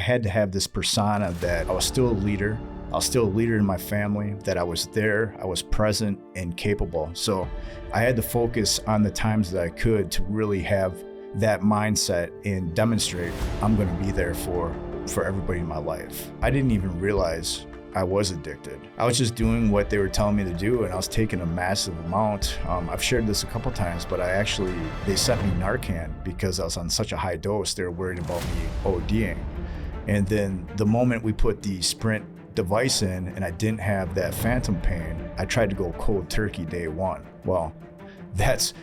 had to have this persona that I was still a leader. I was still a leader in my family, that I was there, I was present and capable. So I had to focus on the times that I could to really have that mindset and demonstrate I'm going to be there for everybody in my life. I didn't even realize I was addicted. I was just doing what they were telling me to do, and I was taking a massive amount. I've shared this a couple times, but they sent me Narcan because I was on such a high dose. They were worried about me ODing. And then the moment we put the Sprint device in and I didn't have that phantom pain, I tried to go cold turkey day one. Well, that's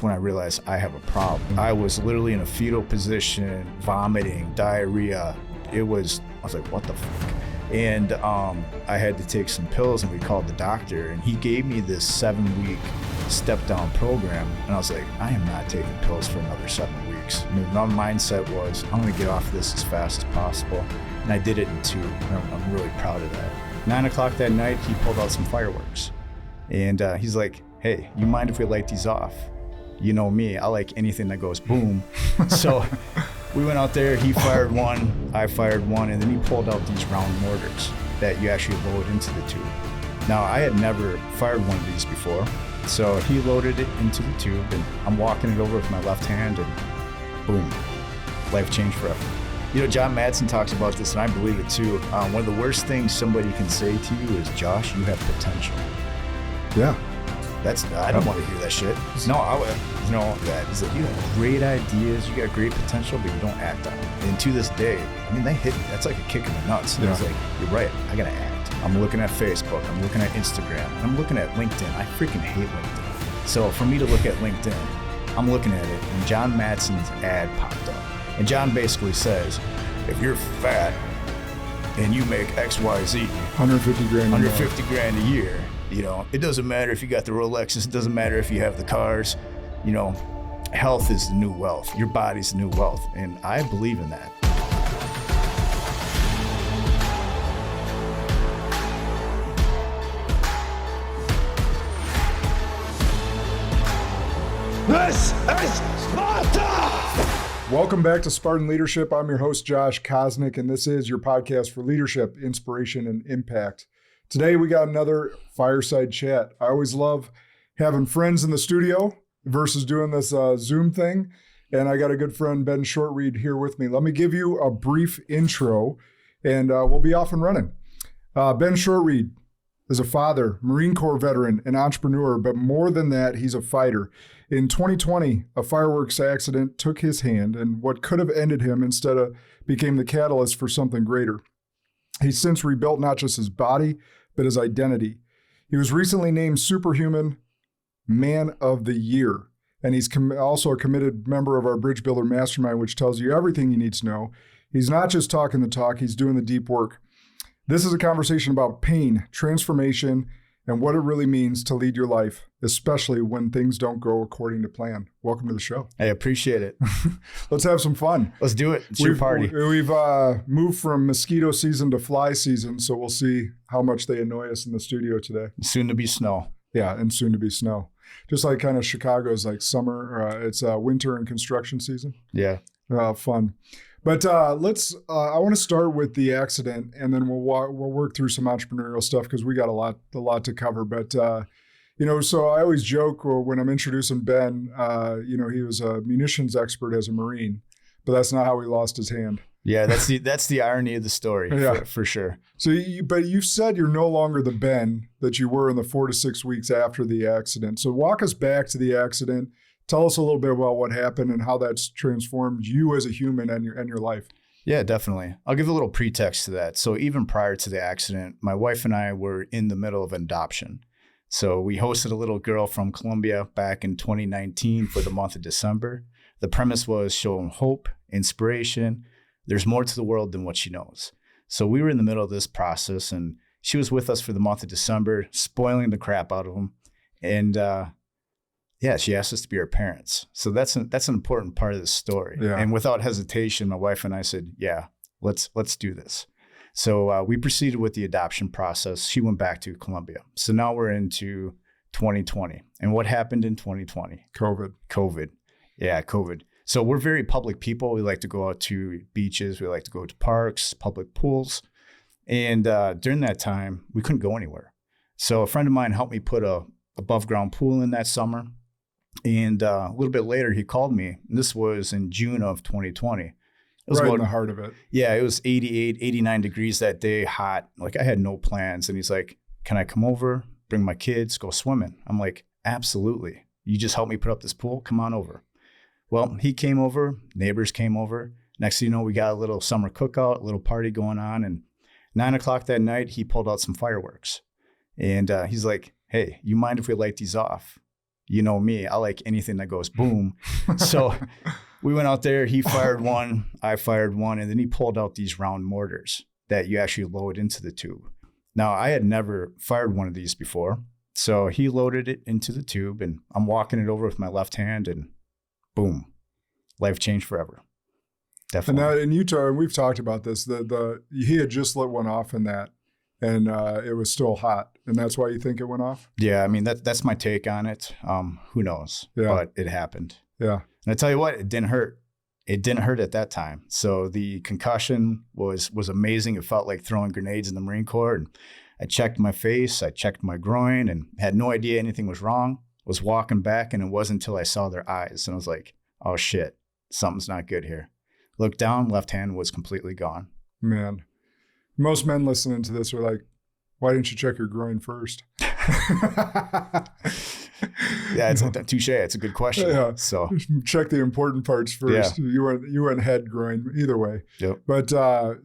when I realized I have a problem. I was literally in a fetal position, vomiting, diarrhea. I was like, what the fuck? And I had to take some pills, and we called the doctor, and he gave me this 7-week step-down program. And I was like, I am not taking pills for another 7 weeks. My mindset was, I'm gonna get off this as fast as possible. And I did it in 2, and I'm really proud of that. 9 o'clock that night, he pulled out some fireworks. And he's like, hey, you mind if we light these off? You know me, I like anything that goes boom. So we went out there, he fired one, I fired one, and then he pulled out these round mortars that you actually load into the tube. Now, I had never fired one of these before, so he loaded it into the tube, and I'm walking it over with my left hand, and boom, life changed forever. You know, John Madsen talks about this, and I believe it too. One of the worst things somebody can say to you is, Josh, you have potential. Yeah. I don't want to hear that shit. No, that is that you have great ideas, you got great potential, but you don't act on it. And to this day, I mean, that's like a kick in the nuts. And it's like, you're right, I gotta act. I'm looking at Facebook, I'm looking at Instagram, and I'm looking at LinkedIn. I freaking hate LinkedIn. So for me to look at LinkedIn, I'm looking at it, and John Madsen's ad popped up. And John basically says, if you're fat and you make XYZ, 150 grand a year, you know, it doesn't matter if you got the Rolexes, it doesn't matter if you have the cars, you know, health is the new wealth. Your body's the new wealth. And I believe in that. This is Sparta! Welcome back to Spartan Leadership. I'm your host, Josh Kosnick, and this is your podcast for leadership, inspiration, and impact. Today, we got another fireside chat. I always love having friends in the studio versus doing this Zoom thing. And I got a good friend, Ben Shortreed, here with me. Let me give you a brief intro, and we'll be off and running. Ben Shortreed is a father, Marine Corps veteran, and entrepreneur, but more than that, he's a fighter. In 2020, a fireworks accident took his hand, and what could have ended him instead became the catalyst for something greater. He's since rebuilt not just his body, but his identity. He was recently named Superhuman Man of the Year, and he's also a committed member of our Bridge Builder Mastermind, which tells you everything you need to know. He's not just talking the talk, he's doing the deep work. This is a conversation about pain, transformation, and what it really means to lead your life, especially when things don't go according to plan. Welcome to the show. I appreciate it. Let's have some fun. Let's do it. It's your party. We've moved from mosquito season to fly season, so we'll see how much they annoy us in the studio today. Soon to be snow. Yeah, and soon to be snow. Just like kind of Chicago's like summer, it's winter and construction season. Yeah. Fun. But I want to start with the accident, and then we'll work through some entrepreneurial stuff because we got a lot to cover. But so I always joke when I'm introducing Ben, he was a munitions expert as a Marine, but that's not how he lost his hand. Yeah, that's the irony of the story. Yeah, for sure. So, but you said you're no longer the Ben that you were in the 4 to 6 weeks after the accident. So walk us back to the accident. Tell us a little bit about what happened and how that's transformed you as a human and your life. Yeah, definitely. I'll give a little pretext to that. So even prior to the accident, my wife and I were in the middle of adoption. So we hosted a little girl from Colombia back in 2019 for the month of December. The premise was showing hope, inspiration. There's more to the world than what she knows. So we were in the middle of this process, and she was with us for the month of December, spoiling the crap out of them. And she asked us to be her parents. So that's an important part of the story. Yeah. And without hesitation, my wife and I said, yeah, let's do this. So we proceeded with the adoption process. She went back to Colombia. So now we're into 2020. And what happened in 2020? COVID. Yeah, COVID. So we're very public people. We like to go out to beaches. We like to go to parks, public pools. And during that time, we couldn't go anywhere. So a friend of mine helped me put a above ground pool in that summer. And a little bit later, he called me. And this was in June of 2020. It was right in the heart of it. Yeah, it was 88, 89 degrees that day, hot. Like I had no plans. And he's like, can I come over, bring my kids, go swimming? I'm like, absolutely. You just helped me put up this pool. Come on over. Well, he came over. Neighbors came over. Next thing you know, we got a little summer cookout, a little party going on. And 9 o'clock that night, he pulled out some fireworks. And he's like, hey, you mind if we light these off? You know me, I like anything that goes boom. So we went out there, he fired one, I fired one, and then he pulled out these round mortars that you actually load into the tube. Now, I had never fired one of these before. So he loaded it into the tube, and I'm walking it over with my left hand, and boom, life changed forever. Definitely. And in Utah, and we've talked about this, he had just lit one off in that, and it was still hot. And that's why you think it went off? Yeah, I mean, that's my take on it. Who knows? Yeah. But it happened. Yeah. And I tell you what, it didn't hurt. It didn't hurt at that time. So the concussion was amazing. It felt like throwing grenades in the Marine Corps. And I checked my face, I checked my groin, and had no idea anything was wrong. Was walking back, and it wasn't until I saw their eyes. And I was like, oh shit, something's not good here. Looked down, left hand was completely gone. Man, most men listening to this are like, why didn't you check your groin first? Yeah, it's touche. It's a good question. Yeah. So check the important parts first. Yeah. You went head, groin, either way. Yep. But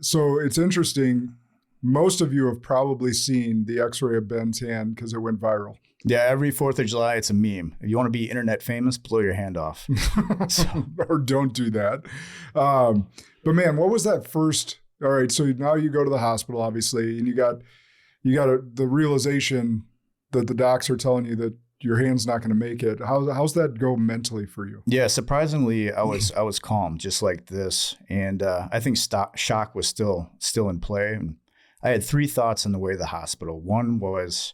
so it's interesting. Most of you have probably seen the X-ray of Ben's hand because it went viral. Yeah, every 4th of July, it's a meme. If you want to be internet famous, blow your hand off. Or don't do that. But man, what was that first? All right, so now you go to the hospital, obviously, and you got the realization that the docs are telling you that your hand's not going to make it. How's that go mentally for you? Yeah, surprisingly, I was calm, just like this, and I think shock was still in play. And I had 3 thoughts on the way to the hospital. One was,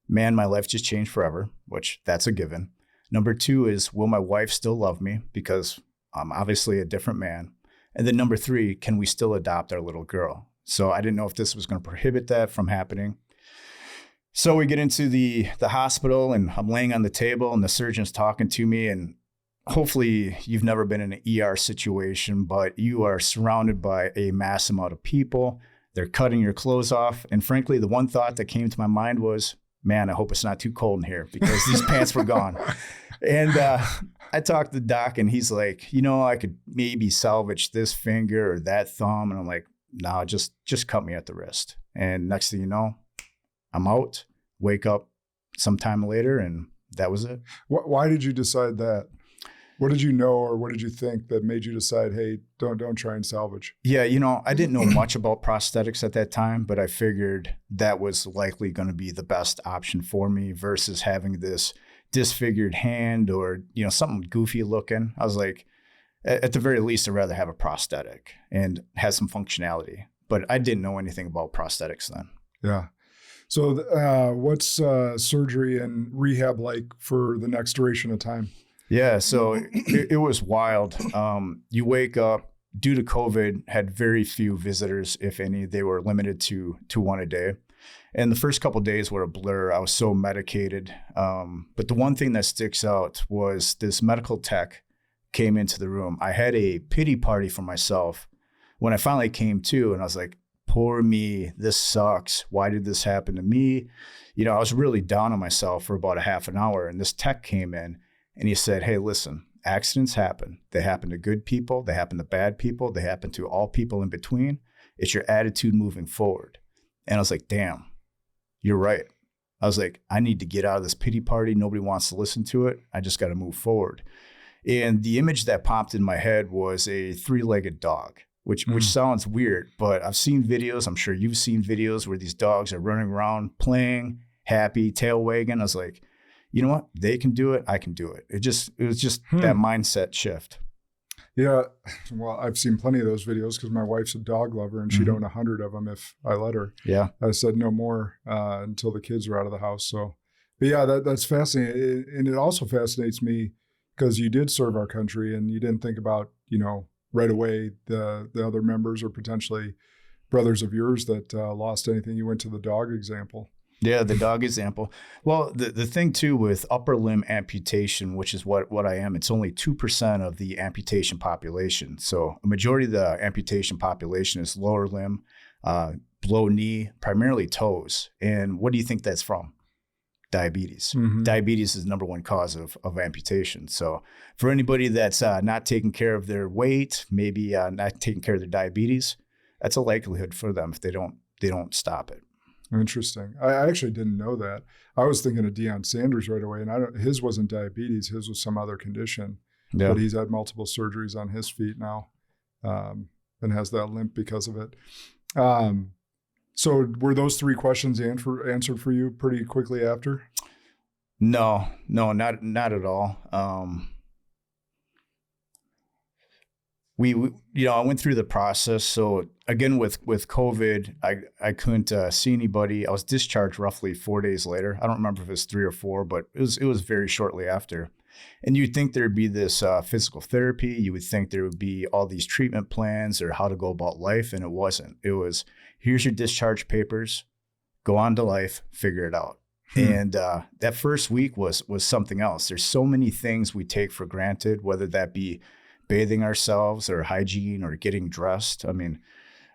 man, my life just changed forever, which that's a given. Number 2 is, will my wife still love me? Because I'm obviously a different man. And then number 3, can we still adopt our little girl? So I didn't know if this was going to prohibit that from happening. So we get into the hospital, and I'm laying on the table, and the surgeon's talking to me. And hopefully you've never been in an ER situation, but you are surrounded by a mass amount of people. They're cutting your clothes off. And frankly, the one thought that came to my mind was, man, I hope it's not too cold in here, because these pants were gone. And I talked to the doc, and he's like, I could maybe salvage this finger or that thumb. And I'm like, no, just cut me at the wrist. And next thing you know, I'm out, wake up sometime later, and that was it. Why did you decide that? What did you know, or what did you think that made you decide, hey, don't try and salvage? Yeah, I didn't know much about prosthetics at that time, but I figured that was likely going to be the best option for me versus having this disfigured hand or, something goofy looking. I was like, at the very least, I'd rather have a prosthetic and have some functionality. But I didn't know anything about prosthetics then. Yeah. So what's surgery and rehab like for the next duration of time? Yeah, so it was wild. You wake up, due to COVID, had very few visitors, if any. They were limited to 1 a day. And the first couple of days were a blur. I was so medicated. But the one thing that sticks out was this medical tech came into the room. I had a pity party for myself when I finally came to, and I was like, poor me, this sucks. Why did this happen to me? I was really down on myself for about a half an hour, and this tech came in. And he said, hey, listen, accidents happen. They happen to good people. They happen to bad people. They happen to all people in between. It's your attitude moving forward. And I was like, damn, you're right. I was like, I need to get out of this pity party. Nobody wants to listen to it. I just got to move forward. And the image that popped in my head was a 3-legged dog, which sounds weird, but I've seen videos. I'm sure you've seen videos where these dogs are running around, playing, happy, tail wagging. I was like, you know what? They can do it. I can do it. It was just that mindset shift. Yeah. Well, I've seen plenty of those videos because my wife's a dog lover, and she'd own 100 of them if I let her. Yeah. I said no more until the kids were out of the house. So, but yeah, that's fascinating. And it also fascinates me. because you did serve our country and you didn't think about, right away the other members or potentially brothers of yours that lost anything. You went to the dog example. Yeah, the dog example. Well, the thing too with upper limb amputation, which is what I am, it's only 2% of the amputation population. So a majority of the amputation population is lower limb, below knee, primarily toes. And what do you think that's from? Diabetes. Mm-hmm. Diabetes is the number one cause of amputation. So for anybody that's not taking care of their weight, maybe not taking care of their diabetes, that's a likelihood for them if they don't stop it. Interesting. I actually didn't know that. I was thinking of Deion Sanders right away, and his wasn't diabetes. His was some other condition. Yeah. But he's had multiple surgeries on his feet now, and has that limp because of it. So were those three questions answered for you pretty quickly after? No, not at all. I went through the process. So again, with COVID, I couldn't see anybody. I was discharged roughly 4 days later. I don't remember if it was 3 or 4, but it was very shortly after. And you'd think there'd be this physical therapy. You would think there would be all these treatment plans or how to go about life, and it wasn't. It was, here's your discharge papers, go on to life, figure it out. And that first week was something else. There's so many things we take for granted, whether that be bathing ourselves or hygiene or getting dressed. I mean,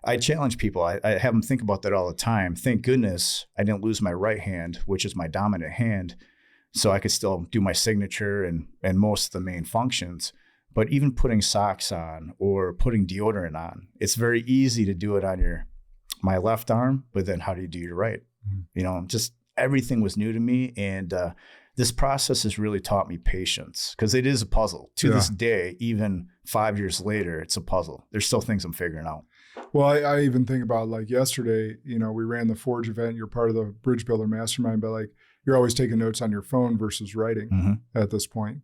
I challenge people. I have them think about that all the time. Thank goodness I didn't lose my right hand, which is my dominant hand, so I could still do my signature and most of the main functions. But even putting socks on or putting deodorant on, it's very easy to do it on my left arm, but then how do you do your right? Mm-hmm. Just everything was new to me. And this process has really taught me patience, because it is a puzzle. To this day, even 5 years later, it's a puzzle. There's still things I'm figuring out. Well, I even think about like yesterday, we ran the Forge event. You're part of the Bridge Builder Mastermind, but like you're always taking notes on your phone versus writing at this point.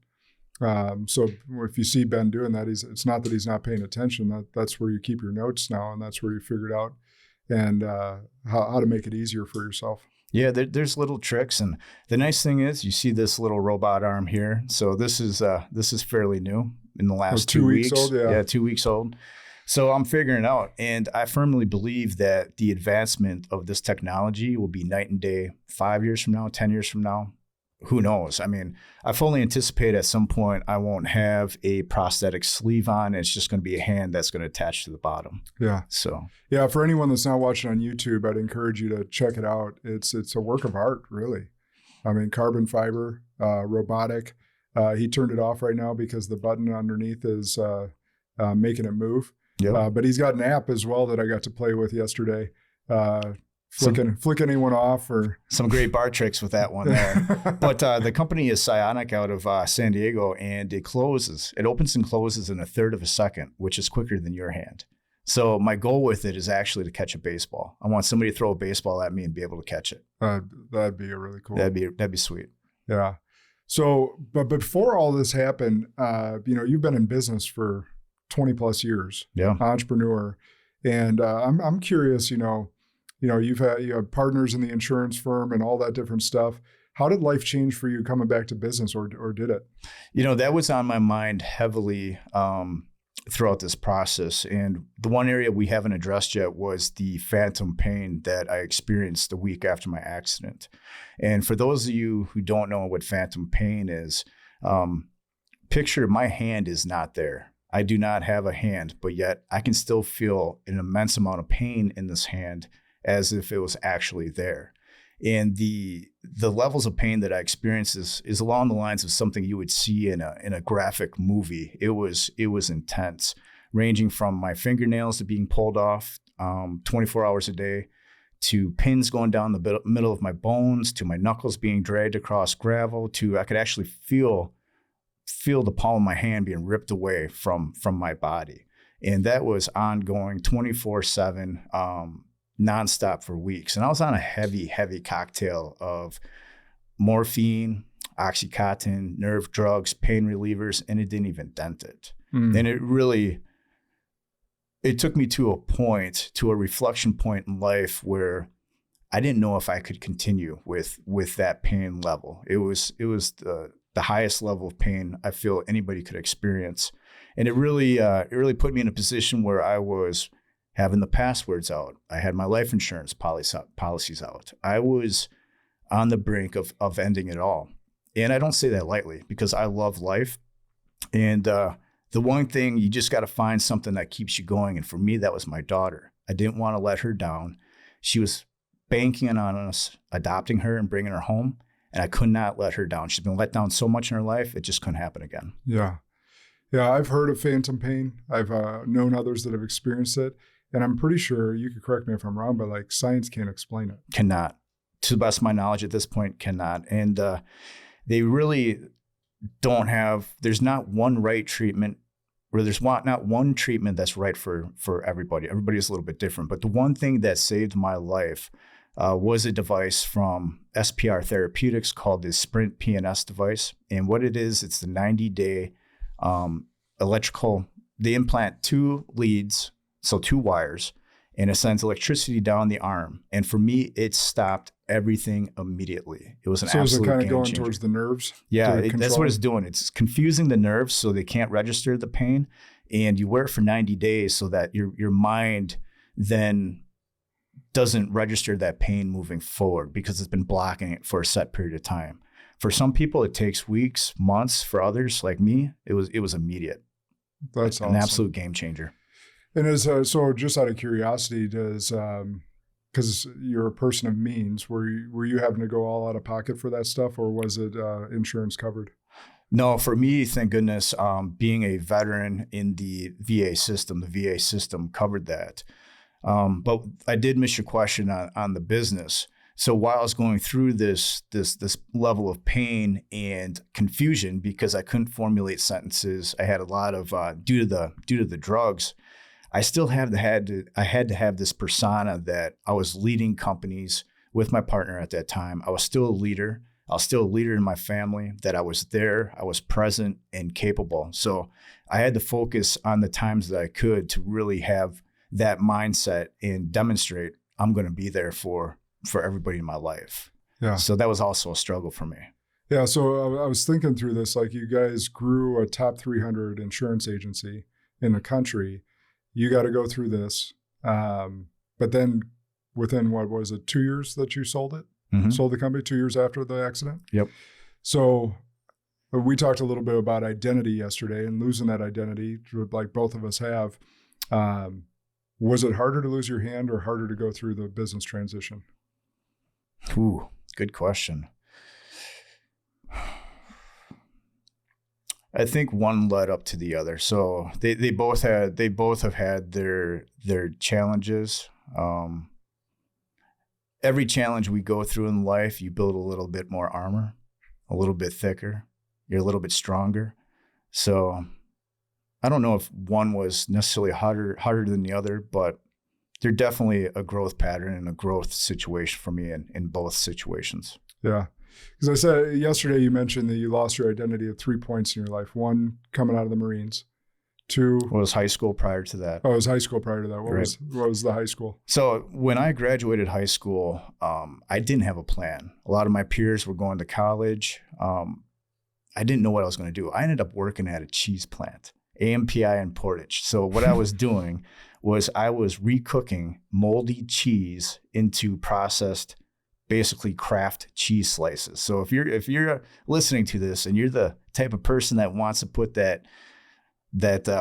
So if you see Ben doing that, it's not that he's not paying attention. That's where you keep your notes now, and that's where you figured out and how to make it easier for yourself. Yeah, there's little tricks, and the nice thing is you see this little robot arm here. So this is fairly new in the last 2 weeks. 2 weeks old, yeah, 2 weeks old. So I'm figuring it out, and I firmly believe that the advancement of this technology will be night and day 5 years from now, 10 years from now. Who knows? I mean, I fully anticipate at some point I won't have a prosthetic sleeve on. It's just going to be a hand that's going to attach to the bottom. Yeah. So. Yeah, for anyone that's not watching on YouTube, I'd encourage you to check it out. It's a work of art, really. I mean, carbon fiber, robotic. He turned it off right now because the button underneath is making it move. Yep. But he's got an app as well that I got to play with yesterday. Flick anyone off, or some great bar tricks with that one there. But the company is Psionic out of San Diego, and it opens and closes in a third of a second, which is quicker than your hand. So my goal with it is actually to catch a baseball. I want somebody to throw a baseball at me and be able to catch it. That'd be a really cool. That'd be sweet. Yeah. So, but before all this happened, you've been in business for 20 plus years. Yeah. Entrepreneur, and I'm curious. You have partners in the insurance firm and all that different stuff. How did life change for you coming back to business, or did it? That was on my mind heavily throughout this process. And the one area we haven't addressed yet was the phantom pain that I experienced the week after my accident. And for those of you who don't know what phantom pain is, picture my hand is not there. I do not have a hand, but yet I can still feel an immense amount of pain in this hand, as if it was actually there. And the levels of pain that I experienced is along the lines of something you would see in a graphic movie. It was intense, ranging from my fingernails to being pulled off 24 hours a day, to pins going down the middle of my bones, to my knuckles being dragged across gravel, to I could actually feel the palm of my hand being ripped away from my body. And that was ongoing 24/7, nonstop for weeks. And I was on a heavy cocktail of morphine, Oxycontin, nerve drugs, pain relievers, and it didn't even dent it. And it took me to a reflection point in life where I didn't know if I could continue with that pain level. It was the highest level of pain I feel anybody could experience. And it really put me in a position where I was having the passwords out. I had my life insurance policies out. I was on the brink of ending it all. And I don't say that lightly because I love life. And the one thing, you just got to find something that keeps you going. And for me, that was my daughter. I didn't want to let her down. She was banking on us adopting her and bringing her home. And I could not let her down. She's been let down so much in her life, it just couldn't happen again. Yeah. Yeah, I've heard of phantom pain. I've known others that have experienced it. And I'm pretty sure, you could correct me if I'm wrong, but like science can't explain it. Cannot. To the best of my knowledge at this point, cannot. And they really don't have, there's not one right treatment, or there's not one treatment that's right for everybody. Everybody is a little bit different. But the one thing that saved my life was a device from SPR Therapeutics called the Sprint PNS device. And what it is, it's the 90-day electrical, they implant 2 leads, so 2 wires, and it sends electricity down the arm. And for me, it stopped everything immediately. It was an absolute game changer. So is it kind of going towards the nerves? Yeah, that's what it's doing. It's confusing the nerves so they can't register the pain. And you wear it for 90 days so that your mind then doesn't register that pain moving forward because it's been blocking it for a set period of time. For some people, it takes weeks, months. For others, like me, it was immediate. That's an absolute game changer. And so just out of curiosity, because you're a person of means, were you having to go all out of pocket for that stuff, or was it insurance covered? No, for me, thank goodness, being a veteran in the VA system covered that. But I did miss your question on the business. So while I was going through this level of pain and confusion because I couldn't formulate sentences, I had a lot of due to the drugs. I still had to have this persona that I was leading companies with my partner at that time. I was still a leader. I was still a leader in my family, that I was there, I was present and capable. So I had to focus on the times that I could to really have that mindset and demonstrate I'm going to be there for everybody in my life. Yeah. So that was also a struggle for me. Yeah. So I was thinking through this, like you guys grew a top 300 insurance agency in the country. You got to go through this. But then within, what was it, 2 years that you sold it? Mm-hmm. Sold the company 2 years after the accident? Yep. So we talked a little bit about identity yesterday and losing that identity, like both of us have. Was it harder to lose your hand or harder to go through the business transition? Ooh, good question. I think one led up to the other. So they both have had their challenges. Every challenge we go through in life, you build a little bit more armor, a little bit thicker. You're a little bit stronger. So I don't know if one was necessarily harder than the other, but they're definitely a growth pattern and a growth situation for me in both situations. Yeah. Because I said yesterday, you mentioned that you lost your identity at 3 points in your life. One, coming out of the Marines. Two. Well, it was high school prior to that. Oh, it was high school prior to that. What was the high school? So when I graduated high school, I didn't have a plan. A lot of my peers were going to college. I didn't know what I was going to do. I ended up working at a cheese plant, AMPI in Portage. So what I was doing was I was recooking moldy cheese into processed, basically craft cheese slices. So if you're listening to this and you're the type of person that wants to put that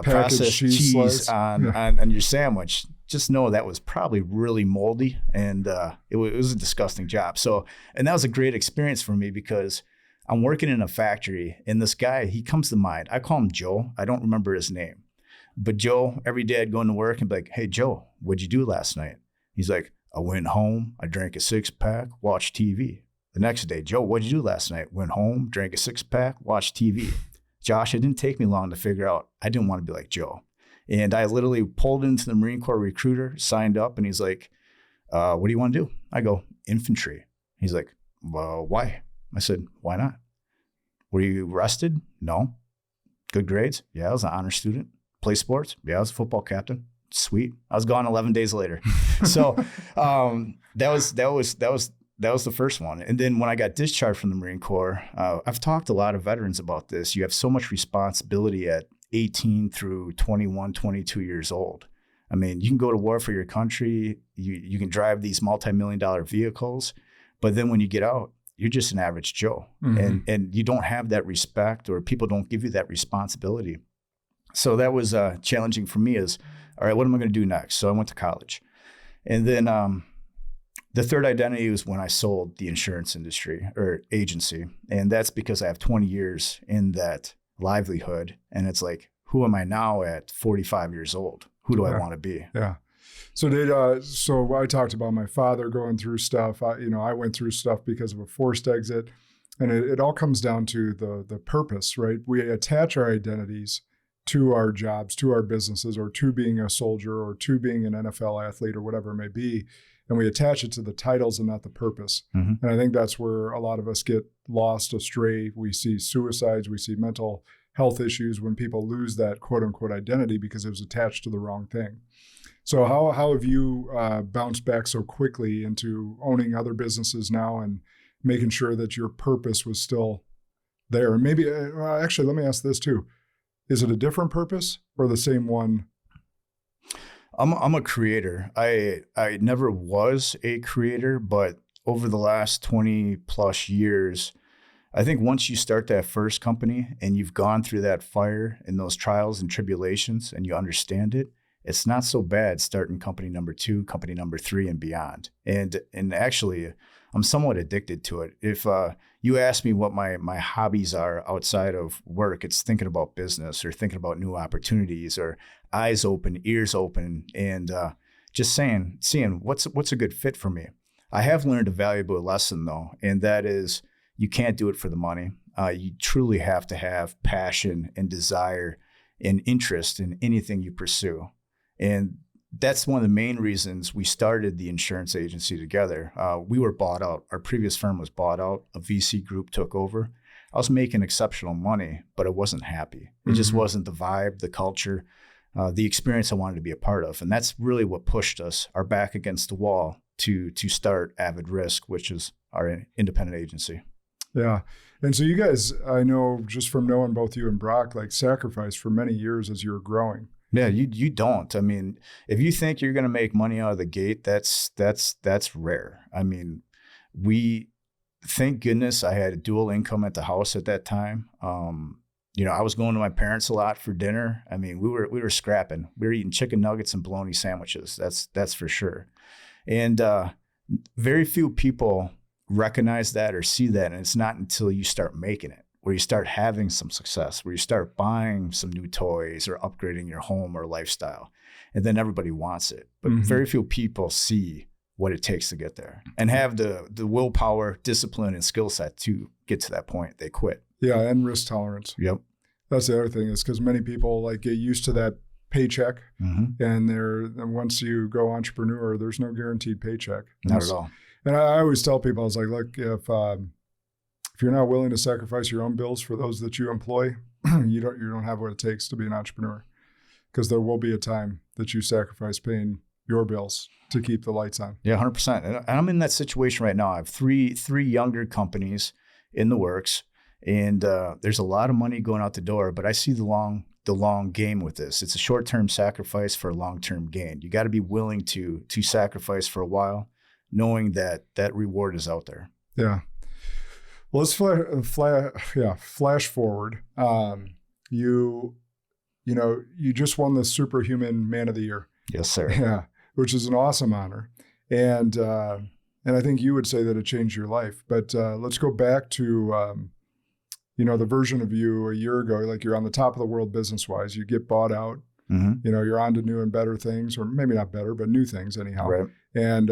processed cheese on your sandwich, just know that was probably really moldy, and it was a disgusting job. So, and that was a great experience for me because I'm working in a factory, and this guy, he comes to mind. I call him Joe. I don't remember his name. But Joe, every day I'd go into work and be like, "Hey, Joe, what'd you do last night?" He's like, "I went home, I drank a 6-pack, watched TV." The next day, "Joe, what'd you do last night?" "Went home, drank a 6-pack, watched TV." Josh, it didn't take me long to figure out I didn't want to be like Joe. And I literally pulled into the Marine Corps recruiter, signed up, and he's like, "What do you want to do?" I go, "Infantry." He's like, "Well, why?" I said, "Why not?" "Were you arrested?" "No." "Good grades?" "Yeah, I was an honor student." "Play sports?" "Yeah, I was a football captain." "Sweet." I was gone 11 days later. So that was that was the first one. And then when I got discharged from the Marine Corps, I've talked to a lot of veterans about this. You have so much responsibility at 18 through 21, 22 years old. I mean, you can go to war for your country. You can drive these multi-million-dollar vehicles, but then when you get out, you're just an average Joe. And you don't have that respect, or people don't give you that responsibility. So that was challenging for me is, all right, what am I going to do next? So I went to college. And then the third identity was when I sold the insurance industry or agency. And that's because I have 20 years in that livelihood. And it's like, who am I now at 45 years old? Who do I want to be? Yeah. So so I talked about my father going through stuff. I went through stuff because of a forced exit, and it all comes down to the purpose, right? We attach our identities to our jobs, to our businesses, or to being a soldier, or to being an NFL athlete, or whatever it may be, and we attach it to the titles and not the purpose. And I think that's where a lot of us get lost astray. We see suicides, we see mental health issues when people lose that quote unquote identity because it was attached to the wrong thing. So how have you bounced back so quickly into owning other businesses now and making sure that your purpose was still there? And maybe, actually, let me ask this too. Is it a different purpose or the same one? I'm a creator. I never was a creator, but over the last 20 plus years, I think once you start that first company and you've gone through that fire and those trials and tribulations and you understand it, it's not so bad starting company number 2, company number 3 and beyond. And actually, I'm somewhat addicted to it. If you ask me what my hobbies are outside of work, it's thinking about business or thinking about new opportunities or eyes open, ears open, and just seeing what's a good fit for me. I have learned a valuable lesson though, and that is, you can't do it for the money. You truly have to have passion and desire and interest in anything you pursue. And that's one of the main reasons we started the insurance agency together. We were bought out. Our previous firm was bought out. A VC group took over. I was making exceptional money, but I wasn't happy. It just wasn't the vibe, the culture, the experience I wanted to be a part of. And that's really what pushed us, our back against the wall, to start Avid Risk, which is our independent agency. Yeah. And so you guys, I know just from knowing both you and Brock, like sacrificed for many years as you were growing. Yeah, you don't. I mean, if you think you're going to make money out of the gate, that's rare. I mean, thank goodness I had a dual income at the house at that time. I was going to my parents a lot for dinner. I mean, we were scrapping. We were eating chicken nuggets and bologna sandwiches. That's for sure. And very few people recognize that or see that. And it's not until you start making it, where you start having some success, where you start buying some new toys or upgrading your home or lifestyle. And then everybody wants it. But very few people see what it takes to get there and have the willpower, discipline, and skill set to get to that point. They quit. Yeah, and risk tolerance. Yep. That's the other thing, is because many people get used to that paycheck, and once you go entrepreneur, there's no guaranteed paycheck. Not at all. And I always tell people, I was like, look, if you're not willing to sacrifice your own bills for those that you employ, you don't have what it takes to be an entrepreneur, because there will be a time that you sacrifice paying your bills to keep the lights on. Yeah, 100%. And I'm in that situation right now. I have three younger companies in the works, and there's a lot of money going out the door, but I see the long game with this. It's a short-term sacrifice for a long-term gain. You got to be willing to sacrifice for a while, knowing that reward is out there. Yeah. Well, let's flash forward. You just won the Superhuman Man of the Year. Yes, sir. Yeah, which is an awesome honor. And I think you would say that it changed your life. But let's go back to, the version of you a year ago. Like, you're on the top of the world business-wise. You get bought out. You're on to new and better things, or maybe not better, but new things anyhow. Right. And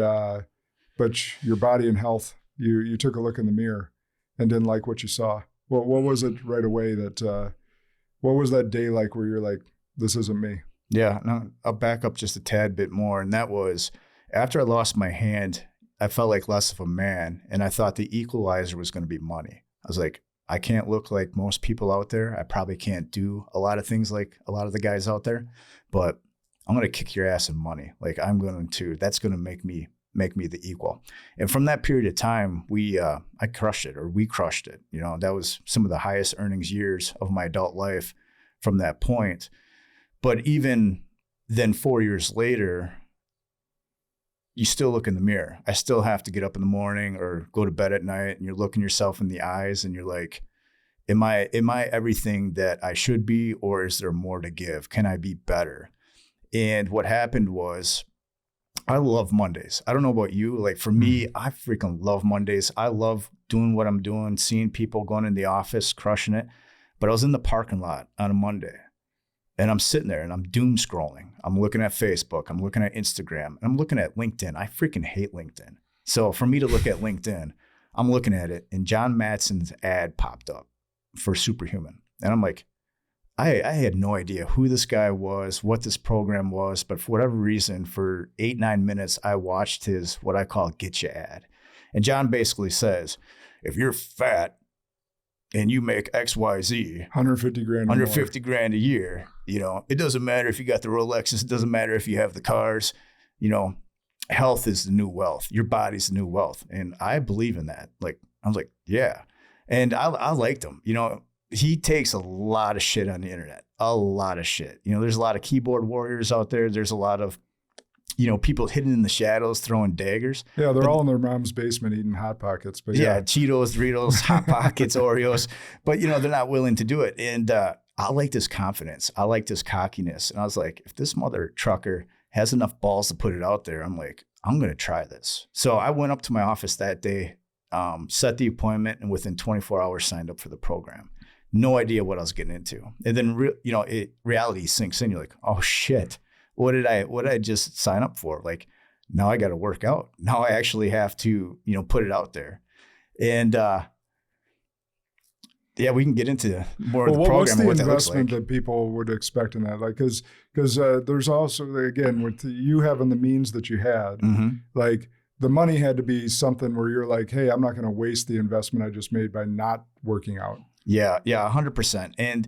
but your body and health, you took a look in the mirror and didn't like what you saw. What was it right away what was that day like where you're like, this isn't me? Yeah, no, I'll back up just a tad bit more. And that was after I lost my hand, I felt like less of a man. And I thought the equalizer was going to be money. I was like, I can't look like most people out there. I probably can't do a lot of things like a lot of the guys out there, but I'm going to kick your ass in money. Like, that's going to make me make me the equal. And from that period of time, we crushed it. That was some of the highest earnings years of my adult life from that point. But even then, 4 years later, you still look in the mirror. I still have to get up in the morning or go to bed at night, and you're looking yourself in the eyes and you're like, am I everything that I should be, or is there more to give? Can I be better? And what happened was, I love Mondays. I don't know about you. Like for me, I freaking love Mondays. I love doing what I'm doing, seeing people going in the office, crushing it. But I was in the parking lot on a Monday and I'm sitting there and I'm doom scrolling. I'm looking at Facebook. I'm looking at Instagram. And I'm looking at LinkedIn. I freaking hate LinkedIn. So for me to look at LinkedIn, I'm looking at it and John Matson's ad popped up for Superhuman. And I'm like, I had no idea who this guy was, what this program was, but for whatever reason, for 8-9 minutes, I watched his, what I call get you ad. And John basically says, if you're fat and you make XYZ, 150 grand, 150 grand a year, it doesn't matter if you got the Rolexes, it doesn't matter if you have the cars, health is the new wealth. Your body's the new wealth. And I believe in that. Like, I was like, yeah. And I liked him, he takes a lot of shit on the internet, a lot of shit. There's a lot of keyboard warriors out there. There's a lot of, people hidden in the shadows throwing daggers. Yeah, they're all in their mom's basement eating Hot Pockets. But yeah, Cheetos, Doritos, Hot Pockets, Oreos. But, they're not willing to do it. And I like this confidence. I like this cockiness. And I was like, if this mother trucker has enough balls to put it out there, I'm like, I'm going to try this. So I went up to my office that day, set the appointment, and within 24 hours signed up for the program. No idea what I was getting into. And then, reality sinks in. You're like, oh shit, what did I just sign up for? Like, now I got to work out. Now I actually have to, put it out there. And, we can get into more of the program. What's the what investment that, that people would expect in that? Like, because there's also, again, with you having the means that you had, like the money had to be something where you're like, hey, I'm not going to waste the investment I just made by not working out. Yeah, 100%. And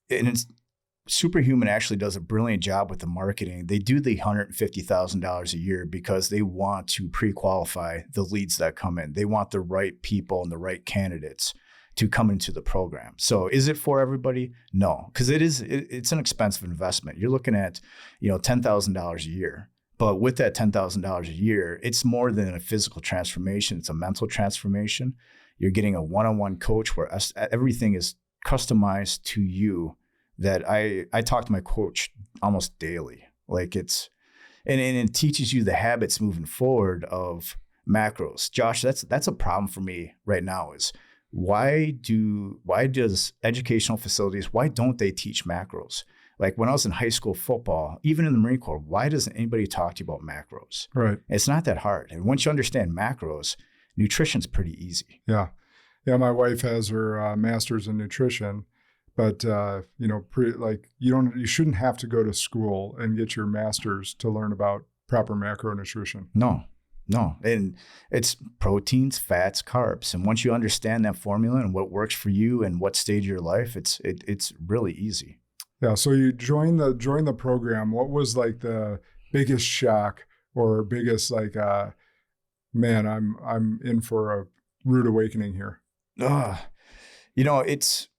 it's Superhuman actually does a brilliant job with the marketing. They do the $150,000 a year because they want to pre-qualify the leads that come in. They want the right people and the right candidates to come into the program. So is it for everybody? No, because it's an expensive investment. You're looking at, $10,000 a year. But with that $10,000 a year, it's more than a physical transformation. It's a mental transformation. You're getting a one-on-one coach where everything is customized to you. That I talk to my coach almost daily. Like and it teaches you the habits moving forward of macros. Josh, that's a problem for me right now is why does educational facilities, why don't they teach macros? Like when I was in high school football, even in the Marine Corps, why doesn't anybody talk to you about macros? Right. It's not that hard. And once you understand macros, nutrition's pretty easy. Yeah. My wife has her master's in nutrition, but you shouldn't have to go to school and get your master's to learn about proper macronutrition. No. And it's proteins, fats, carbs. And once you understand that formula and what works for you and what stage of your life, it's really easy. Yeah. So you joined the program. What was like the biggest shock or biggest man, I'm in for a rude awakening here?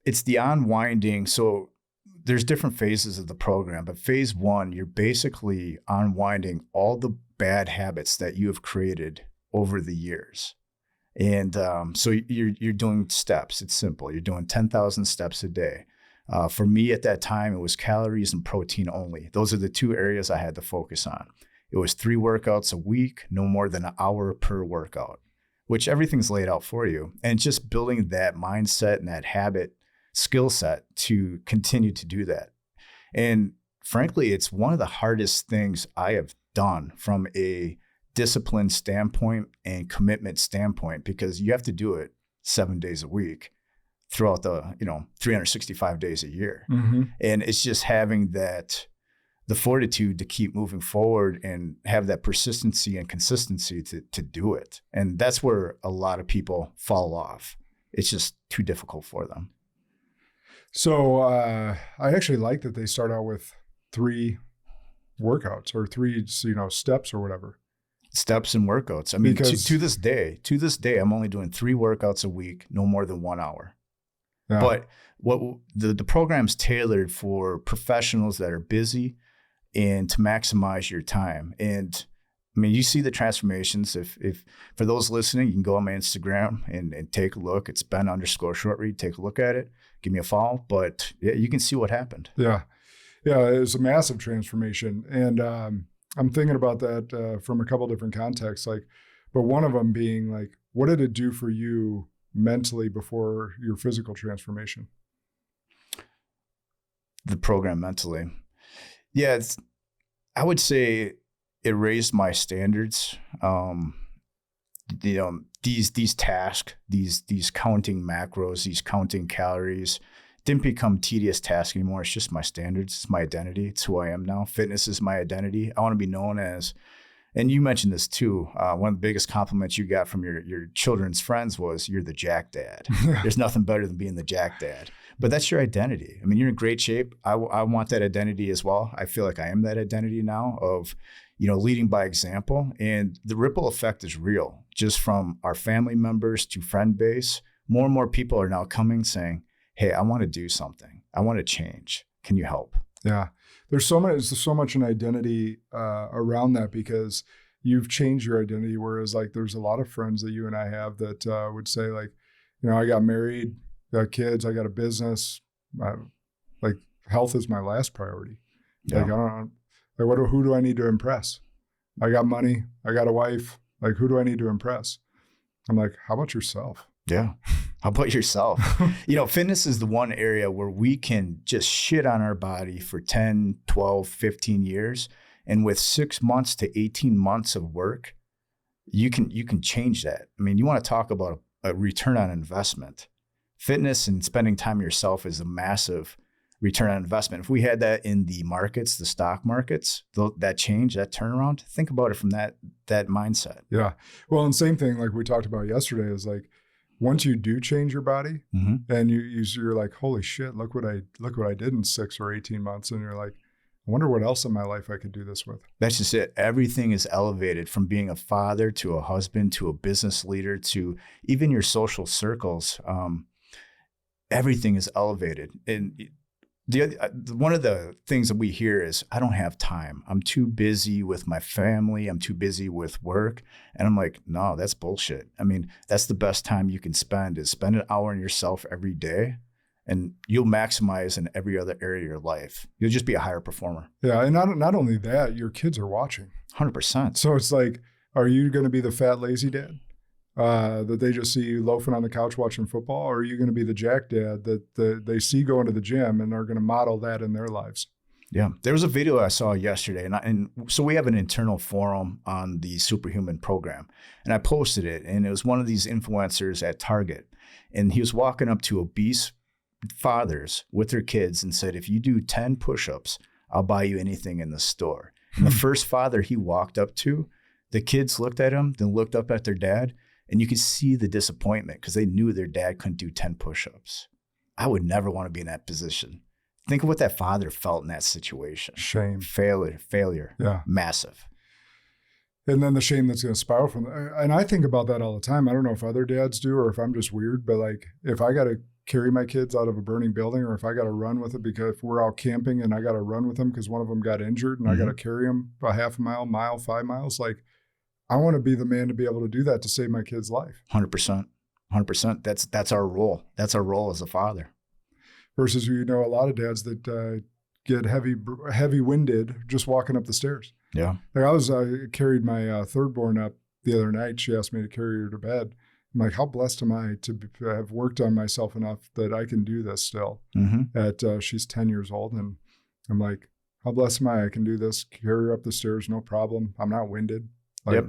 It's the unwinding. So there's different phases of the program, but phase one, you're basically unwinding all the bad habits that you have created over the years. And so you're doing steps. It's simple. You're doing 10,000 steps a day. For me at that time, it was calories and protein only. Those are the two areas I had to focus on. It was 3 workouts a week, no more than an hour per workout, which everything's laid out for you. And just building that mindset and that habit skill set to continue to do that. And frankly, it's one of the hardest things I have done from a discipline standpoint and commitment standpoint, because you have to do it 7 days a week throughout the 365 days a year. Mm-hmm. And it's just having the fortitude to keep moving forward and have that persistency and consistency to do it. And that's where a lot of people fall off. It's just too difficult for them. So I actually like that they start out with 3 workouts or 3 steps or whatever. Steps and workouts. I mean, Because- to this day, I'm only doing 3 workouts a week, no more than 1 hour. Yeah. But what the program's tailored for professionals that are busy and to maximize your time. And I mean, you see the transformations. If for those listening, you can go on my Instagram and take a look. It's Ben_Shortreed. Take a look at it. Give me a follow. But yeah, you can see what happened. Yeah. Yeah. It was a massive transformation. And I'm thinking about that from a couple different contexts. Like, but one of them being like, what did it do for you mentally before your physical transformation? The program mentally. Yeah, I would say it raised my standards. These tasks, these counting macros, these counting calories, didn't become tedious tasks anymore. It's just my standards. It's my identity. It's who I am now. Fitness is my identity. I want to be known as, and you mentioned this too, one of the biggest compliments you got from your children's friends was, you're the Jack Dad. There's nothing better than being the Jack Dad. But that's your identity. I mean, you're in great shape. I want that identity as well. I feel like I am that identity now of, leading by example. And the ripple effect is real. Just from our family members to friend base, more and more people are now coming saying, hey, I want to do something. I want to change. Can you help? Yeah. There's so much an identity around that, because you've changed your identity. Whereas like, there's a lot of friends that you and I have that would say like, I got married, got kids, I got a business. Like health is my last priority. Yeah. Like, I don't like, who do I need to impress? I got money, I got a wife. Like, who do I need to impress? I'm like, how about yourself? Yeah. How about yourself? Fitness is the one area where we can just shit on our body for 10, 12, 15 years. And with 6 months to 18 months of work, you can change that. I mean, you want to talk about a return on investment. Fitness and spending time yourself is a massive return on investment. If we had that in the markets, the stock markets, that change, that turnaround, think about it from that mindset. Yeah. Well, and same thing like we talked about yesterday is like, once you do change your body and you're like, holy shit, look what I did in 6 or 18 months. And you're like, I wonder what else in my life I could do this with. That's just it. Everything is elevated, from being a father to a husband to a business leader to even your social circles. Everything is elevated. And one of the things that we hear is, I don't have time. I'm too busy with my family. I'm too busy with work. And I'm like, no, that's bullshit. I mean, that's the best time you can spend, is spend an hour on yourself every day, and you'll maximize in every other area of your life. You'll just be a higher performer. Yeah. And not only that, your kids are watching. 100%. So it's like, are you going to be the fat, lazy dad that they just see you loafing on the couch watching football? Or are you going to be the Jack Dad that they see going to the gym and are going to model that in their lives? Yeah. There was a video I saw yesterday, and so we have an internal forum on the Superhuman program, and I posted it, and it was one of these influencers at Target, and he was walking up to obese fathers with their kids and said, if you do 10 push-ups, I'll buy you anything in the store. And the first father he walked up to, the kids looked at him, then looked up at their dad, and you could see the disappointment because they knew their dad couldn't do 10 push-ups. I would never want to be in that position. Think of what that father felt in that situation. Shame. Failure. Yeah. Massive. And then the shame that's going to spiral from that. And I think about that all the time. I don't know if other dads do or if I'm just weird, but like, if I got to carry my kids out of a burning building, or if I got to run with it because if we're out camping and I got to run with them because one of them got injured and I got to carry them a half a mile, 5 miles, like, I want to be the man to be able to do that to save my kid's life. 100%. 100%. That's our role. That's our role as a father. Versus, a lot of dads that get heavy winded just walking up the stairs. Yeah. Like I carried my third born up the other night. She asked me to carry her to bed. I'm like, how blessed am I to have worked on myself enough that I can do this still at she's 10 years old. And I'm like, how blessed am I can do this, carry her up the stairs, no problem. I'm not winded. Like, yep.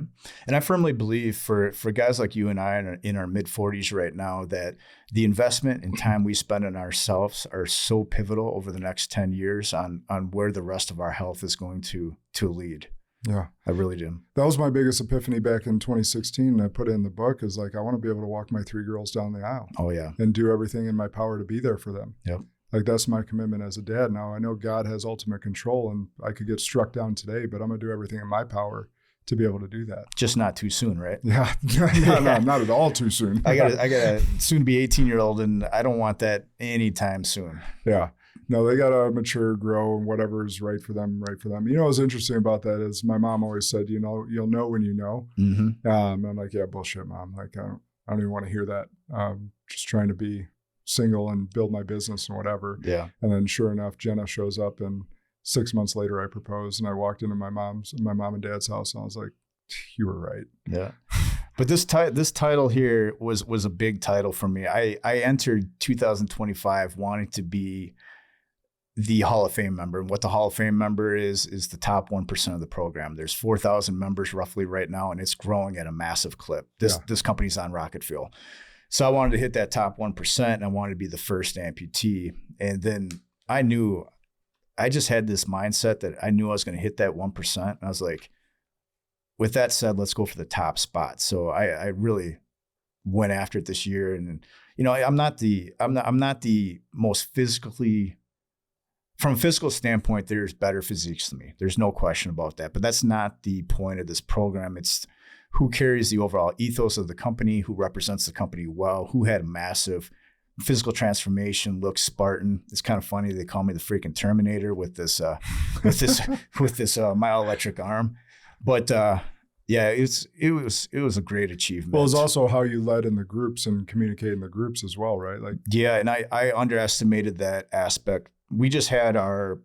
And I firmly believe for guys like you and I in our mid-40s right now, that the investment and time we spend on ourselves are so pivotal over the next 10 years on where the rest of our health is going to lead. Yeah. I really do. That was my biggest epiphany back in 2016. I put it in the book is like, I want to be able to walk my 3 girls down the aisle. Oh, yeah. And do everything in my power to be there for them. Yep. Like, that's my commitment as a dad. Now, I know God has ultimate control and I could get struck down today, but I'm going to do everything in my power to be able to do that. Just not too soon, right? Yeah, no, not at all too soon. I got a soon to be 18-year-old, and I don't want that anytime soon. Yeah. No, they got to mature, grow, and whatever is right for them, right for them. You know, what's interesting about that is my mom always said, you know, you'll know when you know. Mm-hmm. I'm like, yeah, bullshit, Mom. Like, I don't even want to hear that. Just trying to be single and build my business and whatever. Yeah. And then sure enough, Jenna shows up, and 6 months later I proposed, and I walked into my mom and dad's house, and I was like, you were right. Yeah. But this title here was a big title for me. I entered 2025 wanting to be the Hall of Fame member. And what the Hall of Fame member is the top 1% of the program. There's 4,000 members roughly right now, and it's growing at a massive clip. This company's on rocket fuel. So I wanted to hit that top 1%, and I wanted to be the first amputee. And then I just had this mindset that I knew I was going to hit that 1%. And I was like, with that said, let's go for the top spot. So I really went after it this year. And, you know, I'm not the most physically, from a physical standpoint, there's better physiques than me. There's no question about that. But that's not the point of this program. It's who carries the overall ethos of the company, who represents the company well, who had a massive physical transformation, looks Spartan. It's kind of funny. They call me the freaking Terminator with this myoelectric arm. But yeah, it was a great achievement. Well, it's also how you led in the groups and communicate in the groups as well, right? Like, yeah, and I underestimated that aspect. We just had our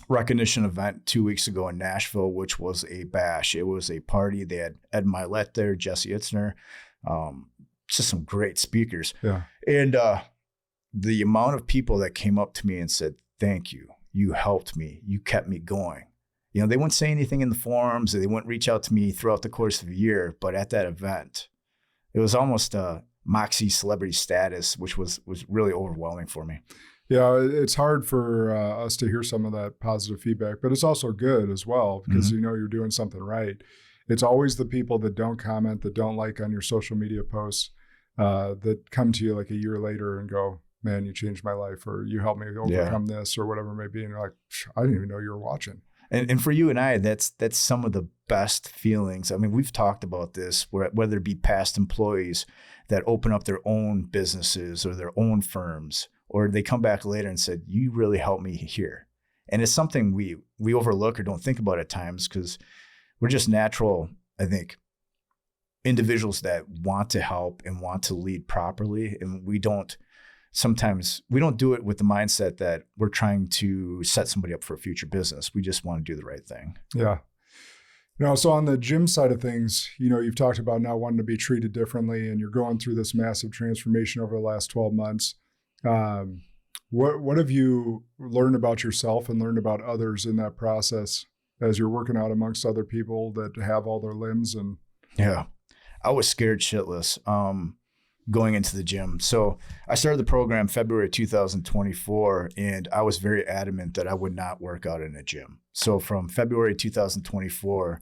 recognition event 2 weeks ago in Nashville, which was a bash. It was a party. They had Ed Milet there, Jesse Itzner, just some great speakers. Yeah. And the amount of people that came up to me and said, "Thank you. You helped me. You kept me going." You know, they wouldn't say anything in the forums, or they wouldn't reach out to me throughout the course of a year. But at that event, it was almost a Moxie celebrity status, which was really overwhelming for me. Yeah, it's hard for us to hear some of that positive feedback, but it's also good as well because you know you're doing something right. It's always the people that don't comment, that don't like on your social media posts, that come to you like a year later and go, "Man, you changed my life," or "You helped me overcome this," or whatever it may be. And you're like, "I didn't even know you were watching." And for you and I, that's some of the best feelings. I mean, we've talked about this, whether it be past employees that open up their own businesses or their own firms, or they come back later and said, "You really helped me here." And it's something we overlook or don't think about at times because we're just natural, I think, individuals that want to help and want to lead properly. And sometimes we don't do it with the mindset that we're trying to set somebody up for a future business. We just want to do the right thing. Yeah. You know, so on the gym side of things, you know, you've talked about now wanting to be treated differently, and you're going through this massive transformation over the last 12 months. What have you learned about yourself and learned about others in that process as you're working out amongst other people that have all their limbs? And yeah, I was scared shitless going into the gym. So I started the program February 2024, and I was very adamant that I would not work out in a gym. So from February 2024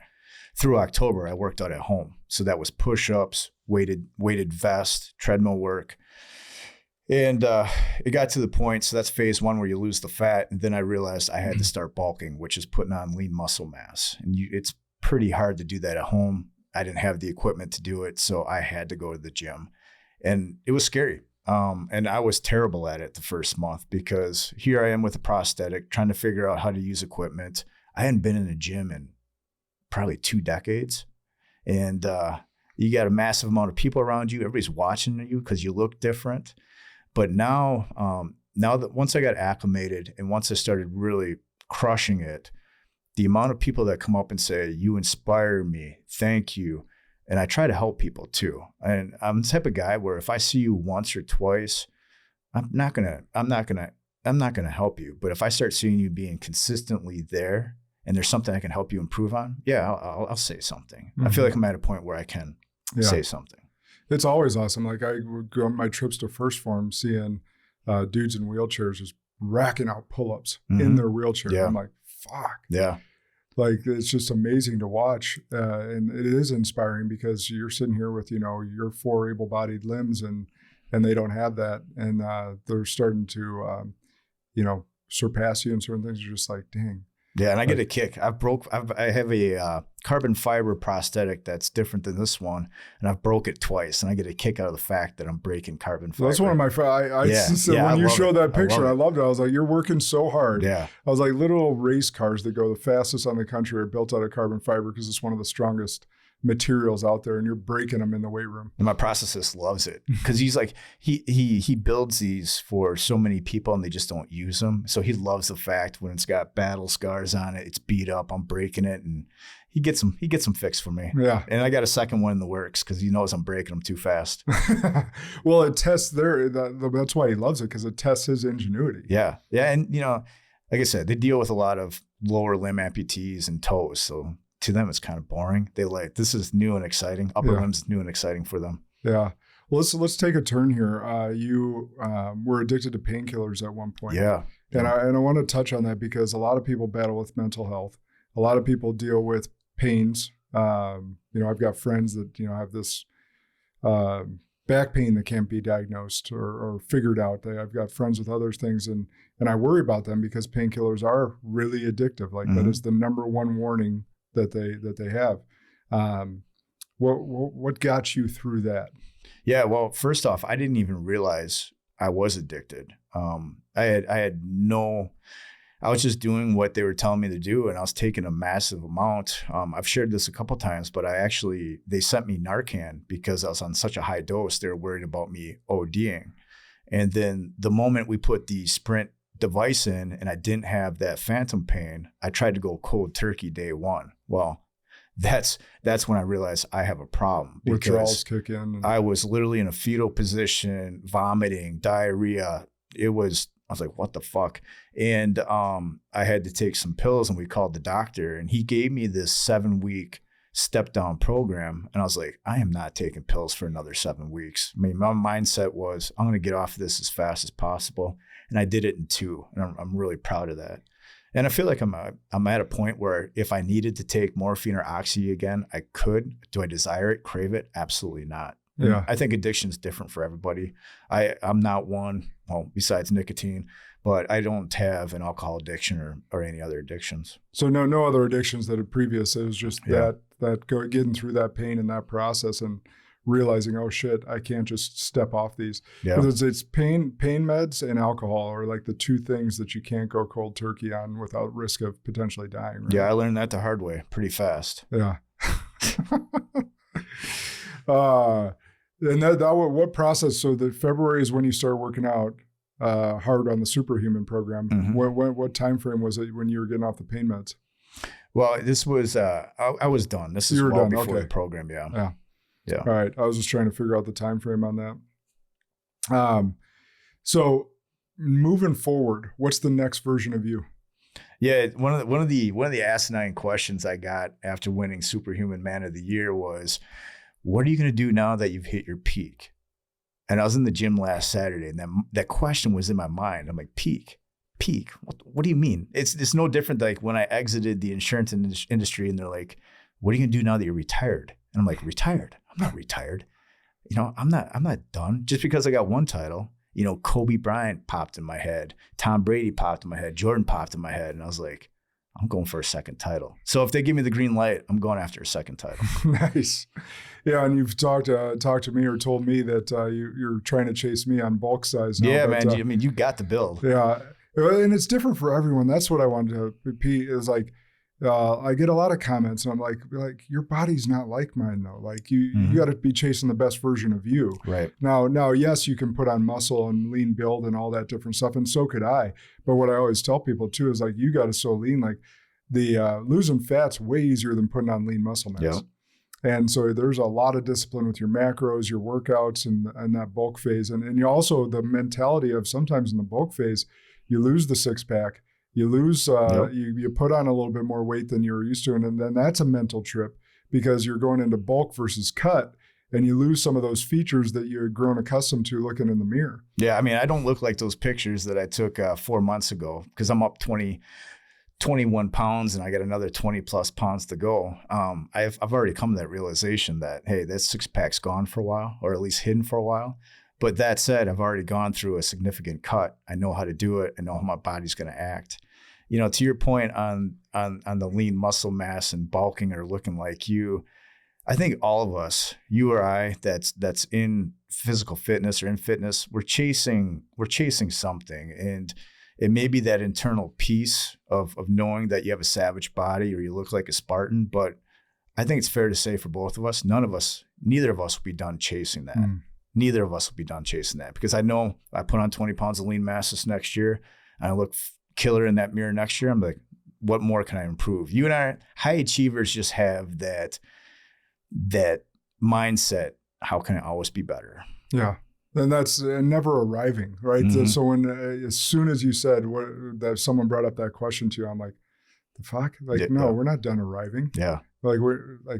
through October, I worked out at home. So that was push-ups, weighted vest, treadmill work. And it got to the point, so that's phase one where you lose the fat. And then I realized I had to start bulking, which is putting on lean muscle mass. And it's pretty hard to do that at home. I didn't have the equipment to do it, so I had to go to the gym. And it was scary. And I was terrible at it the first month because here I am with a prosthetic trying to figure out how to use equipment. I hadn't been in a gym in probably 2 decades. And you got a massive amount of people around you. Everybody's watching you because you look different. But now that once I got acclimated and once I started really crushing it, the amount of people that come up and say, "You inspire me, thank you." And I try to help people too. And I'm the type of guy where if I see you once or twice, I'm not gonna help you. But if I start seeing you being consistently there and there's something I can help you improve on, yeah, I'll say something. I feel like I'm at a point where I can say something. It's always awesome. Like I would go on my trips to First Form seeing dudes in wheelchairs just racking out pull-ups in their wheelchair. Yeah. I'm like, fuck. Yeah. Like, it's just amazing to watch. And it is inspiring because you're sitting here with, you know, your 4 able-bodied limbs and they don't have that. And they're starting to, you know, surpass you in certain things. You're just like, dang. Yeah, and I get a kick. I have a carbon fiber prosthetic that's different than this one, and I've broke it twice, and I get a kick out of the fact that I'm breaking carbon fiber. That's one of my when you showed that picture, I loved it. I was like, you're working so hard. Yeah. I was like, little race cars that go the fastest on the country are built out of carbon fiber because it's one of the strongest materials out there, and you're breaking them in the weight room. And my prosthetist loves it because he's like, he builds these for so many people and they just don't use them. So he loves the fact when it's got battle scars on it, it's beat up, I'm breaking it, and he gets them fixed for me. Yeah. And I got a second one in the works because he knows I'm breaking them too fast. Well, it tests that's why he loves it, because it tests his ingenuity. Yeah. Yeah. And like I said, they deal with a lot of lower limb amputees and toes. So to them, it's kind of boring. They like, this is new and exciting. Upper limbs new and exciting for them. Yeah. Well, let's take a turn here. You were addicted to painkillers at one point. Yeah. And I want to touch on that because a lot of people battle with mental health. A lot of people deal with pains. I've got friends that, have this back pain that can't be diagnosed or figured out. I've got friends with other things, and I worry about them because painkillers are really addictive. Like that is the number one warning that they have. What got you through that? Yeah, well, first off, I didn't even realize I was addicted. I was just doing what they were telling me to do, and I was taking a massive amount. I've shared this a couple times, but they sent me Narcan because I was on such a high dose. They were worried about me ODing. And then the moment we put the Sprint device in and I didn't have that phantom pain, I tried to go cold turkey day one. Well, that's when I realized I have a problem. Withdrawals kick in. I was literally in a fetal position, vomiting, diarrhea. I was like, what the fuck? And I had to take some pills, and we called the doctor, and he gave me this 7-week step down program. And I was like, I am not taking pills for another 7 weeks. I mean, my mindset was, I'm going to get off of this as fast as possible. And I did it in 2, and I'm really proud of that. And I feel like I'm at a point where if I needed to take morphine or oxy again, I could. Do I desire it, crave it? Absolutely not. Yeah. I think addiction is different for everybody. I'm not one, well, besides nicotine, but I don't have an alcohol addiction or any other addictions. So no other addictions that are previous. It was just getting through that pain and that process and realizing, oh shit, I can't just step off these. Yeah. Because it's pain meds and alcohol are like the 2 things that you can't go cold turkey on without risk of potentially dying. Right? Yeah, I learned that the hard way pretty fast. Yeah. And that what process? So the February is when you started working out hard on the Superhuman program. Mm-hmm. What time frame was it when you were getting off the pain meds? Well, this was I was done. This is well before the program. Yeah. Yeah. All right. I was just trying to figure out the time frame on that. So moving forward, what's the next version of you? Yeah, one of the asinine questions I got after winning Superhuman Man of the Year was, what are you going to do now that you've hit your peak? And I was in the gym last Saturday, and that question was in my mind. I'm like, peak? What do you mean? It's no different like when I exited the insurance industry, and they're like, what are you going to do now that you're retired? And I'm like, retired? I'm not retired. I'm not done. Just because I got one title, Kobe Bryant popped in my head, Tom Brady popped in my head, Jordan popped in my head, and I was like, I'm going for a second title. So if they give me the green light, I'm going after a second title. Nice. Yeah, and you've talked to me or told me that you're trying to chase me on bulk size now. Yeah, but, man. I mean, you got the build. Yeah, and it's different for everyone. That's what I wanted to repeat is like, I get a lot of comments, and I'm like your body's not like mine though. Like you got to be chasing the best version of you. Right. Now, yes, you can put on muscle and lean build and all that different stuff, and so could I. But what I always tell people too is like, you got to so lean. Like the losing fat's way easier than putting on lean muscle mass. Yep. And so there's a lot of discipline with your macros, your workouts, and that bulk phase, and you also the mentality of sometimes in the bulk phase, you lose the 6-pack. You lose, you put on a little bit more weight than you were used to. And then that's a mental trip because you're going into bulk versus cut, and you lose some of those features that you're grown accustomed to looking in the mirror. Yeah. I mean, I don't look like those pictures that I took 4 months ago because I'm up 21 pounds and I got another 20 plus pounds to go. I've already come to that realization that, hey, that 6-pack's gone for a while, or at least hidden for a while. But that said, I've already gone through a significant cut. I know how to do it. I know how my body's going to act. to your point on the lean muscle mass and bulking or looking like you, I think all of us, you or I, that's in physical fitness or in fitness, we're chasing something. And it may be that internal peace of knowing that you have a savage body or you look like a Spartan. But I think it's fair to say for both of us, neither of us will be done chasing that. Neither of us will be done chasing that, because I know I put on 20 pounds of lean mass this next year and I look killer in that mirror next year. I'm like, what more can I improve? You and I, high achievers, just have that mindset. How can I always be better? Yeah. And that's never arriving, right? So when, as soon as you said that someone brought up that question to you, I'm like, the fuck? Like, no, we're not done arriving. Yeah. Like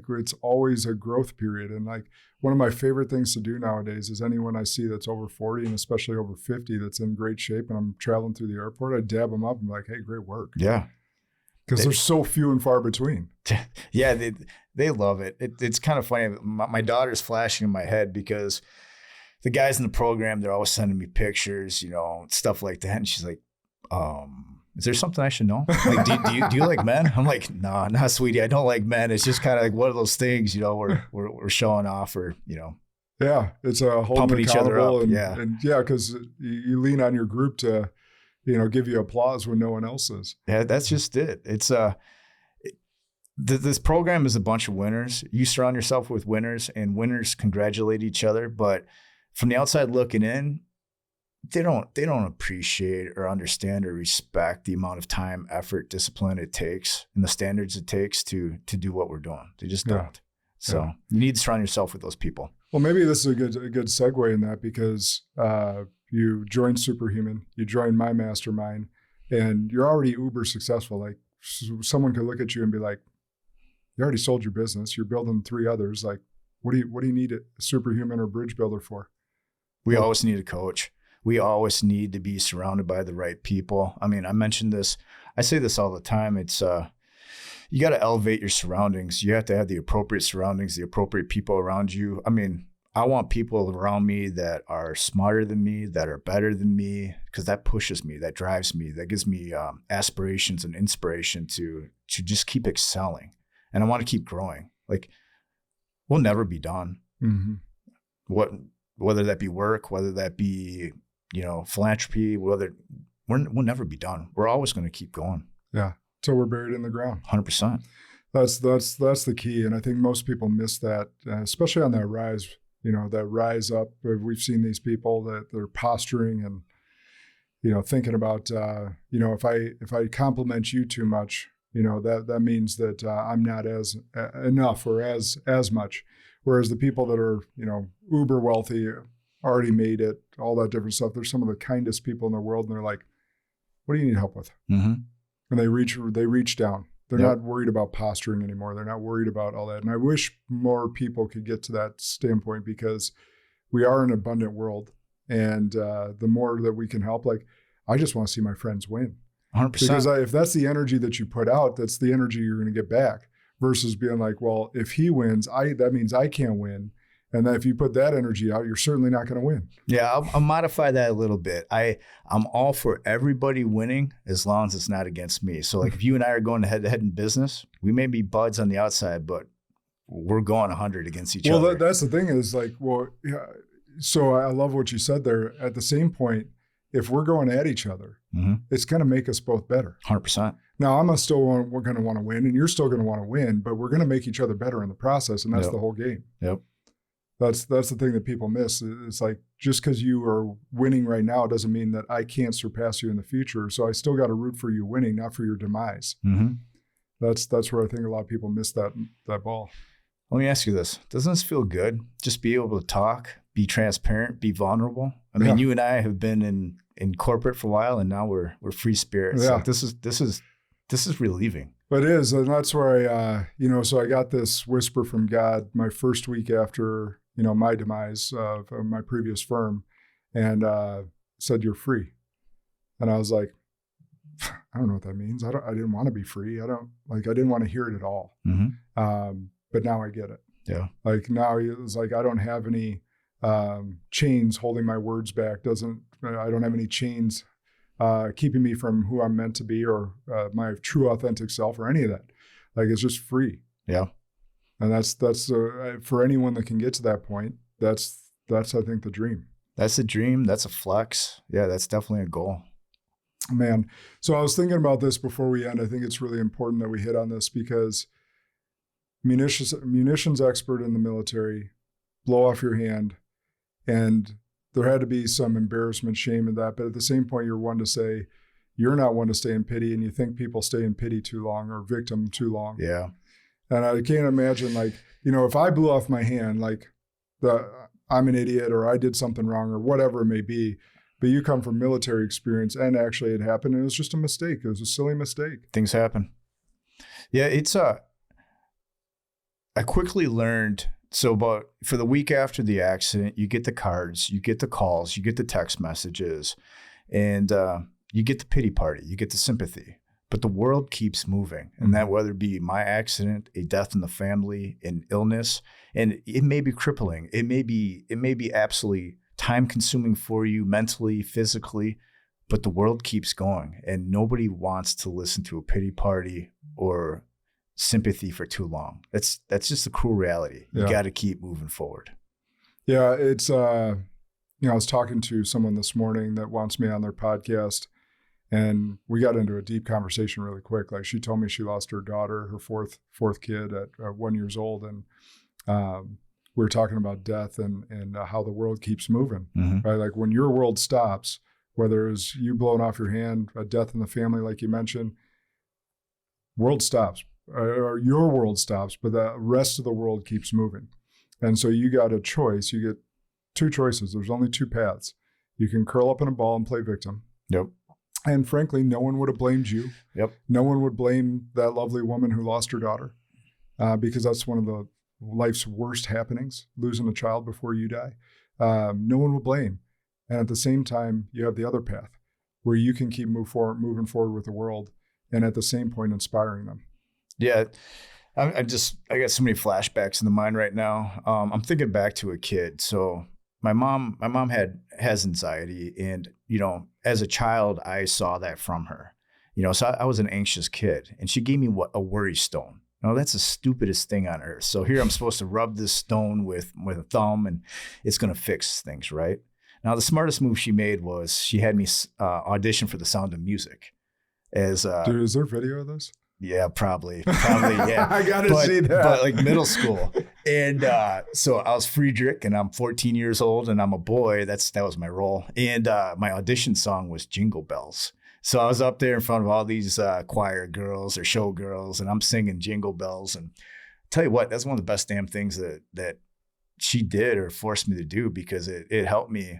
it's always a growth period. And like one of my favorite things to do nowadays is anyone I see that's over 40 and especially over 50 that's in great shape and I'm traveling through the airport, I dab them up and be like, hey, great work. Yeah. Because they're so few and far between. Yeah, they love it. It's kind of funny. My daughter's flashing in my head because the guys in the program, they're always sending me pictures, stuff like that. And she's like, is there something I should know? Like, do you like men? I'm like, nah, sweetie, I don't like men. It's just kind of like one of those things, we're showing off or, Yeah, it's a whole pumping each other up. And because you lean on your group to, give you applause when no one else is. Yeah, that's just it. It's this program is a bunch of winners. You surround yourself with winners, and winners congratulate each other. But from the outside looking in, they don't appreciate or understand or respect the amount of time, effort, discipline it takes, and the standards it takes to do what we're doing. They just don't. So you need to surround yourself with those people. Well, maybe this is a good segue in that because you joined Superhuman, you joined my mastermind, and you're already uber successful. Like someone could look at you and be like, you already sold your business. You're building 3 others. Like, what do you need a Superhuman or Bridge Builder for? We always need a coach. We always need to be surrounded by the right people. I mean, I mentioned this. I say this all the time. It's you got to elevate your surroundings. You have to have the appropriate surroundings, the appropriate people around you. I mean, I want people around me that are smarter than me, that are better than me, because that pushes me, that drives me, that gives me aspirations and inspiration to just keep excelling. And I want to keep growing. Like, we'll never be done. Whether that be work, whether that be, philanthropy, we'll never be done. We're always going to keep going. Yeah. Till we're buried in the ground. 100%. That's the key. And I think most people miss that, especially on that rise, that rise up. We've seen these people that they're posturing and, thinking about, if I compliment you too much, that means that I'm not as enough or as much. Whereas the people that are, uber wealthy, already made it, all that different stuff, they're some of the kindest people in the world. And they're like, what do you need help with? And they reach down. They're not worried about posturing anymore. They're not worried about all that. And I wish more people could get to that standpoint because we are an abundant world. And the more that we can help, like, I just want to see my friends win. 100%. Because if that's the energy that you put out, that's the energy you're going to get back. Versus being like, well, if he wins, that means I can't win. And then if you put that energy out, you're certainly not going to win. Yeah, I'll modify that a little bit. I'm all for everybody winning as long as it's not against me. So like if you and I are going head to head in business, we may be buds on the outside, but we're going 100 against each other. Well, that's the thing is like, so I love what you said there. At the same point, if we're going at each other, it's going to make us both better. 100%. Now, we're going to want to win, and you're still going to want to win, but we're going to make each other better in the process, and that's the whole game. Yep. That's the thing that people miss. It's like, just because you are winning right now doesn't mean that I can't surpass you in the future. So I still got to root for you winning, not for your demise. That's where I think a lot of people miss that ball. Let me ask you this. Doesn't this feel good? Just be able to talk, be transparent, be vulnerable. I mean, you and I have been in corporate for a while, and now we're free spirits. Yeah. Like this is relieving. But it is, and that's where I, so I got this whisper from God my first week after, my demise of my previous firm, and said, "You're free." And I was like, I don't know what that means. I didn't want to be free. I didn't want to hear it at all. But now I get it. Yeah. Like now it's like, I don't have any chains holding my words back. I don't have any chains keeping me from who I'm meant to be or my true authentic self or any of that. Like, it's just free. Yeah. And that's for anyone that can get to that point, that's I think the dream. That's a dream. That's a flex. Yeah, that's definitely a goal. Man. So I was thinking about this before we end. I think it's really important that we hit on this because munitions expert in the military, blow off your hand. And there had to be some embarrassment, shame in that. But at the same point, you're not one to stay in pity, and you think people stay in pity too long or victim too long. Yeah. And I can't imagine, like, if I blew off my hand, like I'm an idiot or I did something wrong or whatever it may be. But you come from military experience and actually it happened. And it was just a mistake. It was a silly mistake. Things happen. Yeah, I quickly learned, for the week after the accident, you get the cards, you get the calls, you get the text messages, and you get the pity party, you get the sympathy. But the world keeps moving. And that, whether it be my accident, a death in the family, an illness, and it may be crippling. It may be absolutely time-consuming for you mentally, physically, but the world keeps going, and nobody wants to listen to a pity party or sympathy for too long. That's just the cruel reality. You got to keep moving forward. Yeah, it's I was talking to someone this morning that wants me on their podcast, and we got into a deep conversation really quick. Like, she told me she lost her daughter, her fourth kid at 1 year old, and we were talking about death and how the world keeps moving, right? Like, when your world stops, whether it's you blowing off your hand, a death in the family, like you mentioned, world stops, or your world stops, but the rest of the world keeps moving. And so you got a choice. You get two choices. There's only two paths. You can curl up in a ball and play victim. Yep. And frankly, no one would have blamed you. Yep. No one would blame that lovely woman who lost her daughter, because that's one of the life's worst happenings, losing a child before you die. No one will blame. And at the same time, you have the other path where you can keep moving forward with the world, and at the same point, inspiring them. Yeah. I got so many flashbacks in the mind right now. I'm thinking back to a kid. So my mom has anxiety, and, as a child, I saw that from her, so I was an anxious kid, and she gave me a worry stone. That's the stupidest thing on earth. So here I'm supposed to rub this stone with a thumb, and it's going to fix things, right? Now, the smartest move she made was she had me audition for The Sound of Music. Dude, is there video of this? Yeah, probably, yeah. I gotta see that. But like middle school, and so I was Friedrich, and I'm 14 years old, and I'm a boy. That was my role, and my audition song was Jingle Bells. So I was up there in front of all these choir girls or show girls, and I'm singing Jingle Bells. And tell you what, that's one of the best damn things that she did or forced me to do, because it helped me,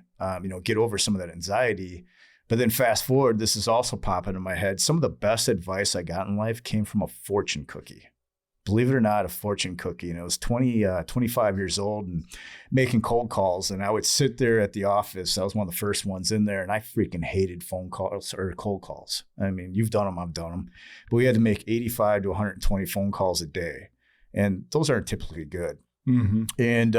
get over some of that anxiety. But then fast forward, this is also popping in my head. Some of the best advice I got in life came from a fortune cookie. Believe it or not, a fortune cookie. And it was 25 years old and making cold calls. And I would sit there at the office. I was one of the first ones in there. And I freaking hated phone calls or cold calls. I mean, you've done them, I've done them. But we had to make 85 to 120 phone calls a day. And those aren't typically good. Mm-hmm. And,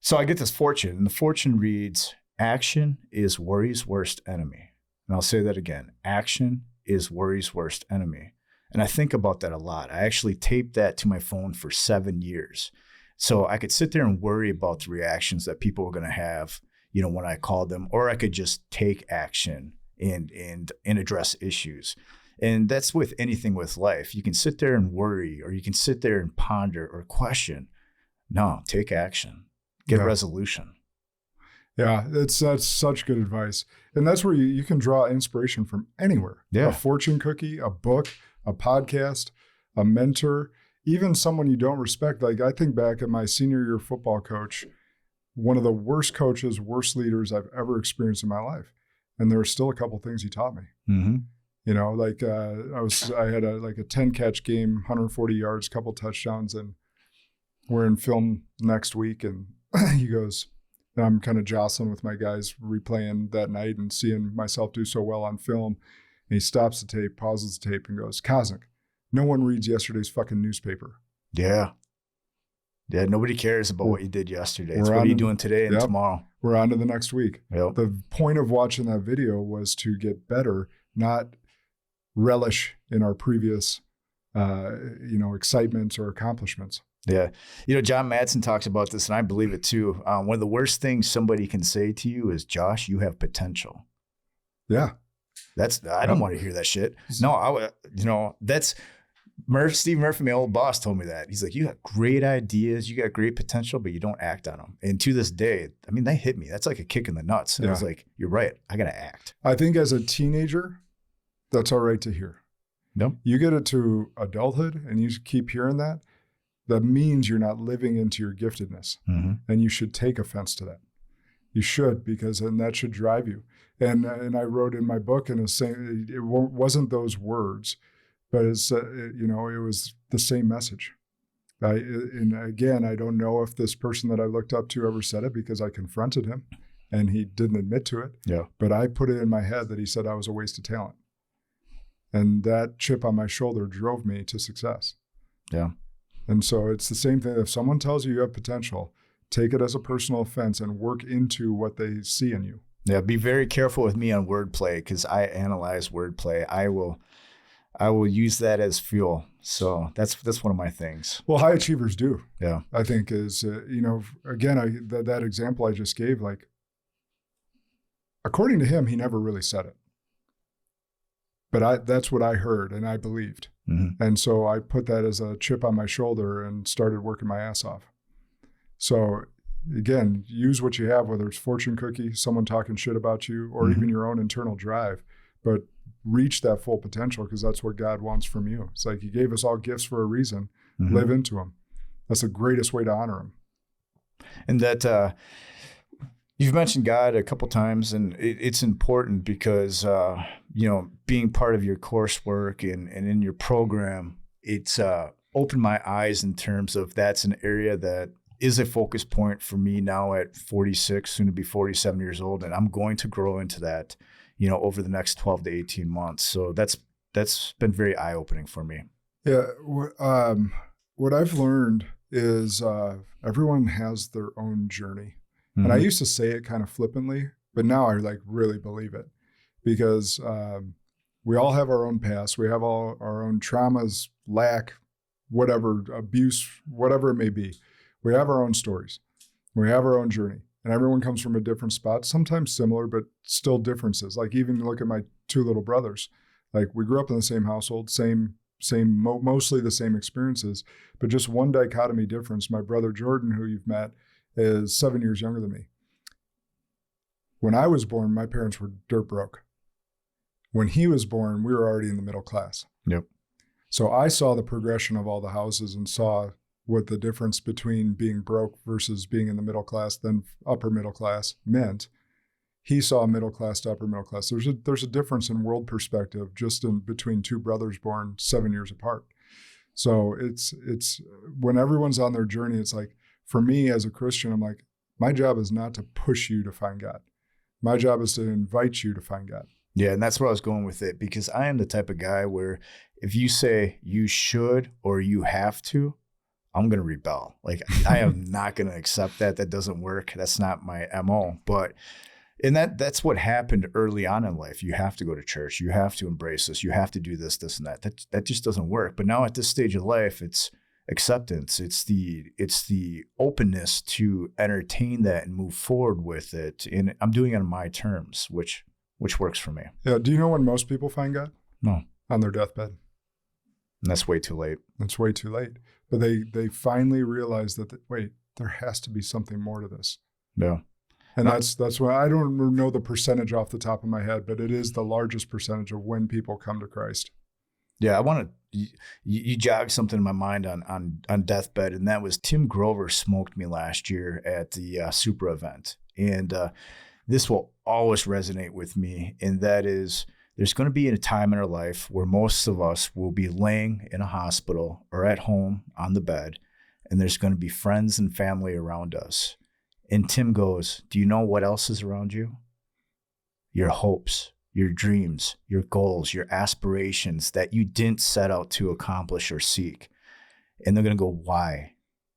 so I get this fortune. And the fortune reads, action is worry's worst enemy. And I'll say that again. Action is worry's worst enemy. And I think about that a lot. I actually taped that to my phone for 7 years. So I could sit there and worry about the reactions that people were going to have, when I called them, or I could just take action and address issues. And that's with anything with life. You can sit there and worry, or you can sit there and ponder or question. No, take action. Get resolution. Yeah, that's such good advice. And that's where you can draw inspiration from anywhere. Yeah. A fortune cookie, a book, a podcast, a mentor, even someone you don't respect. Like, I think back at my senior year football coach, one of the worst coaches, worst leaders I've ever experienced in my life. And there were still a couple of things he taught me. Mm-hmm. I had a 10 catch game, 140 yards, couple touchdowns, and we're in film next week. And he goes, and I'm kind of jostling with my guys, replaying that night and seeing myself do so well on film. And he stops the tape, pauses the tape, and goes, Kosnick, no one reads yesterday's fucking newspaper. Yeah. Yeah, nobody cares about what you did yesterday. It's We're what are you on doing today and tomorrow. We're on to the next week. Yep. The point of watching that video was to get better, not relish in our previous, excitements or accomplishments. Yeah. John Madsen talks about this, and I believe it too. One of the worst things somebody can say to you is, Josh, you have potential. Yeah. I don't want to hear that shit. No, that's Steve Murphy, my old boss, told me that. He's like, you got great ideas, you got great potential, but you don't act on them. And to this day, I mean, that hit me. That's like a kick in the nuts. And I was like, you're right. I got to act. I think as a teenager, that's all right to hear. No. You get it to adulthood and you keep hearing that means you're not living into your giftedness. Mm-hmm. And you should take offense to that. You should, and that should drive you. And I wrote in my book, and it wasn't those words, but it was the same message. And again, I don't know if this person that I looked up to ever said it, because I confronted him and he didn't admit to it. Yeah. But I put it in my head that he said I was a waste of talent. And that chip on my shoulder drove me to success. Yeah. And so it's the same thing. If someone tells you you have potential, take it as a personal offense and work into what they see in you. Yeah. Be very careful with me on wordplay, because I analyze wordplay. I will use that as fuel. So that's one of my things. Well, high achievers do. Yeah. I think is, again, that example I just gave, like, according to him, he never really said it. But that's what I heard and I believed. Mm-hmm. And so I put that as a chip on my shoulder and started working my ass off. So again, use what you have, whether it's fortune cookie, someone talking shit about you, or even your own internal drive, but reach that full potential, because that's what God wants from you. It's like he gave us all gifts for a reason. Mm-hmm. Live into them. That's the greatest way to honor him. And that you've mentioned God a couple times, and it's important because, being part of your coursework and in your program, it's opened my eyes in terms of that's an area that is a focus point for me now at 46, soon to be 47 years old. And I'm going to grow into that, over the next 12 to 18 months. So that's been very eye-opening for me. Yeah. What I've learned is everyone has their own journey. Mm-hmm. And I used to say it kind of flippantly, but now I really believe it, because we all have our own past. We have all our own traumas, lack, whatever, abuse, whatever it may be. We have our own stories. We have our own journey. And everyone comes from a different spot, sometimes similar, but still differences. Like, even look at my two little brothers. Like, we grew up in the same household, mostly the same experiences, but just one dichotomy difference. My brother Jordan, who you've met, is 7 years younger than me. When I was born, my parents were dirt broke. When he was born, we were already in the middle class. Yep. So I saw the progression of all the houses and saw what the difference between being broke versus being in the middle class, then upper middle class, meant. He saw middle class to upper middle class. There's a difference in world perspective just in between two brothers born 7 years apart. So it's when everyone's on their journey, it's like, for me as a Christian, I'm like, my job is not to push you to find God. My job is to invite you to find God. Yeah, and that's where I was going with it, because I am the type of guy where if you say you should or you have to, I'm going to rebel. Like, I am not going to accept that. That doesn't work. That's not my MO. And that's what happened early on in life. You have to go to church. You have to embrace this. You have to do this, and that. That just doesn't work. But now at this stage of life, it's acceptance. It's the openness to entertain that and move forward with it. And I'm doing it on my terms, which works for me. Yeah. Do you know when most people find God? No. On their deathbed. And that's way too late. That's way too late. But they finally realize that, wait, there has to be something more to this. Yeah. And that's why I don't know the percentage off the top of my head, but it is the largest percentage of when people come to Christ. Yeah, I want to. You jogged something in my mind on deathbed, and that was Tim Grover smoked me last year at the Supra event, and this will always resonate with me. And that is, there's going to be a time in our life where most of us will be laying in a hospital or at home on the bed, and there's going to be friends and family around us. And Tim goes, "Do you know what else is around you? Your hopes, your dreams, your goals, your aspirations that you didn't set out to accomplish or seek." And they're going to go, "Why?"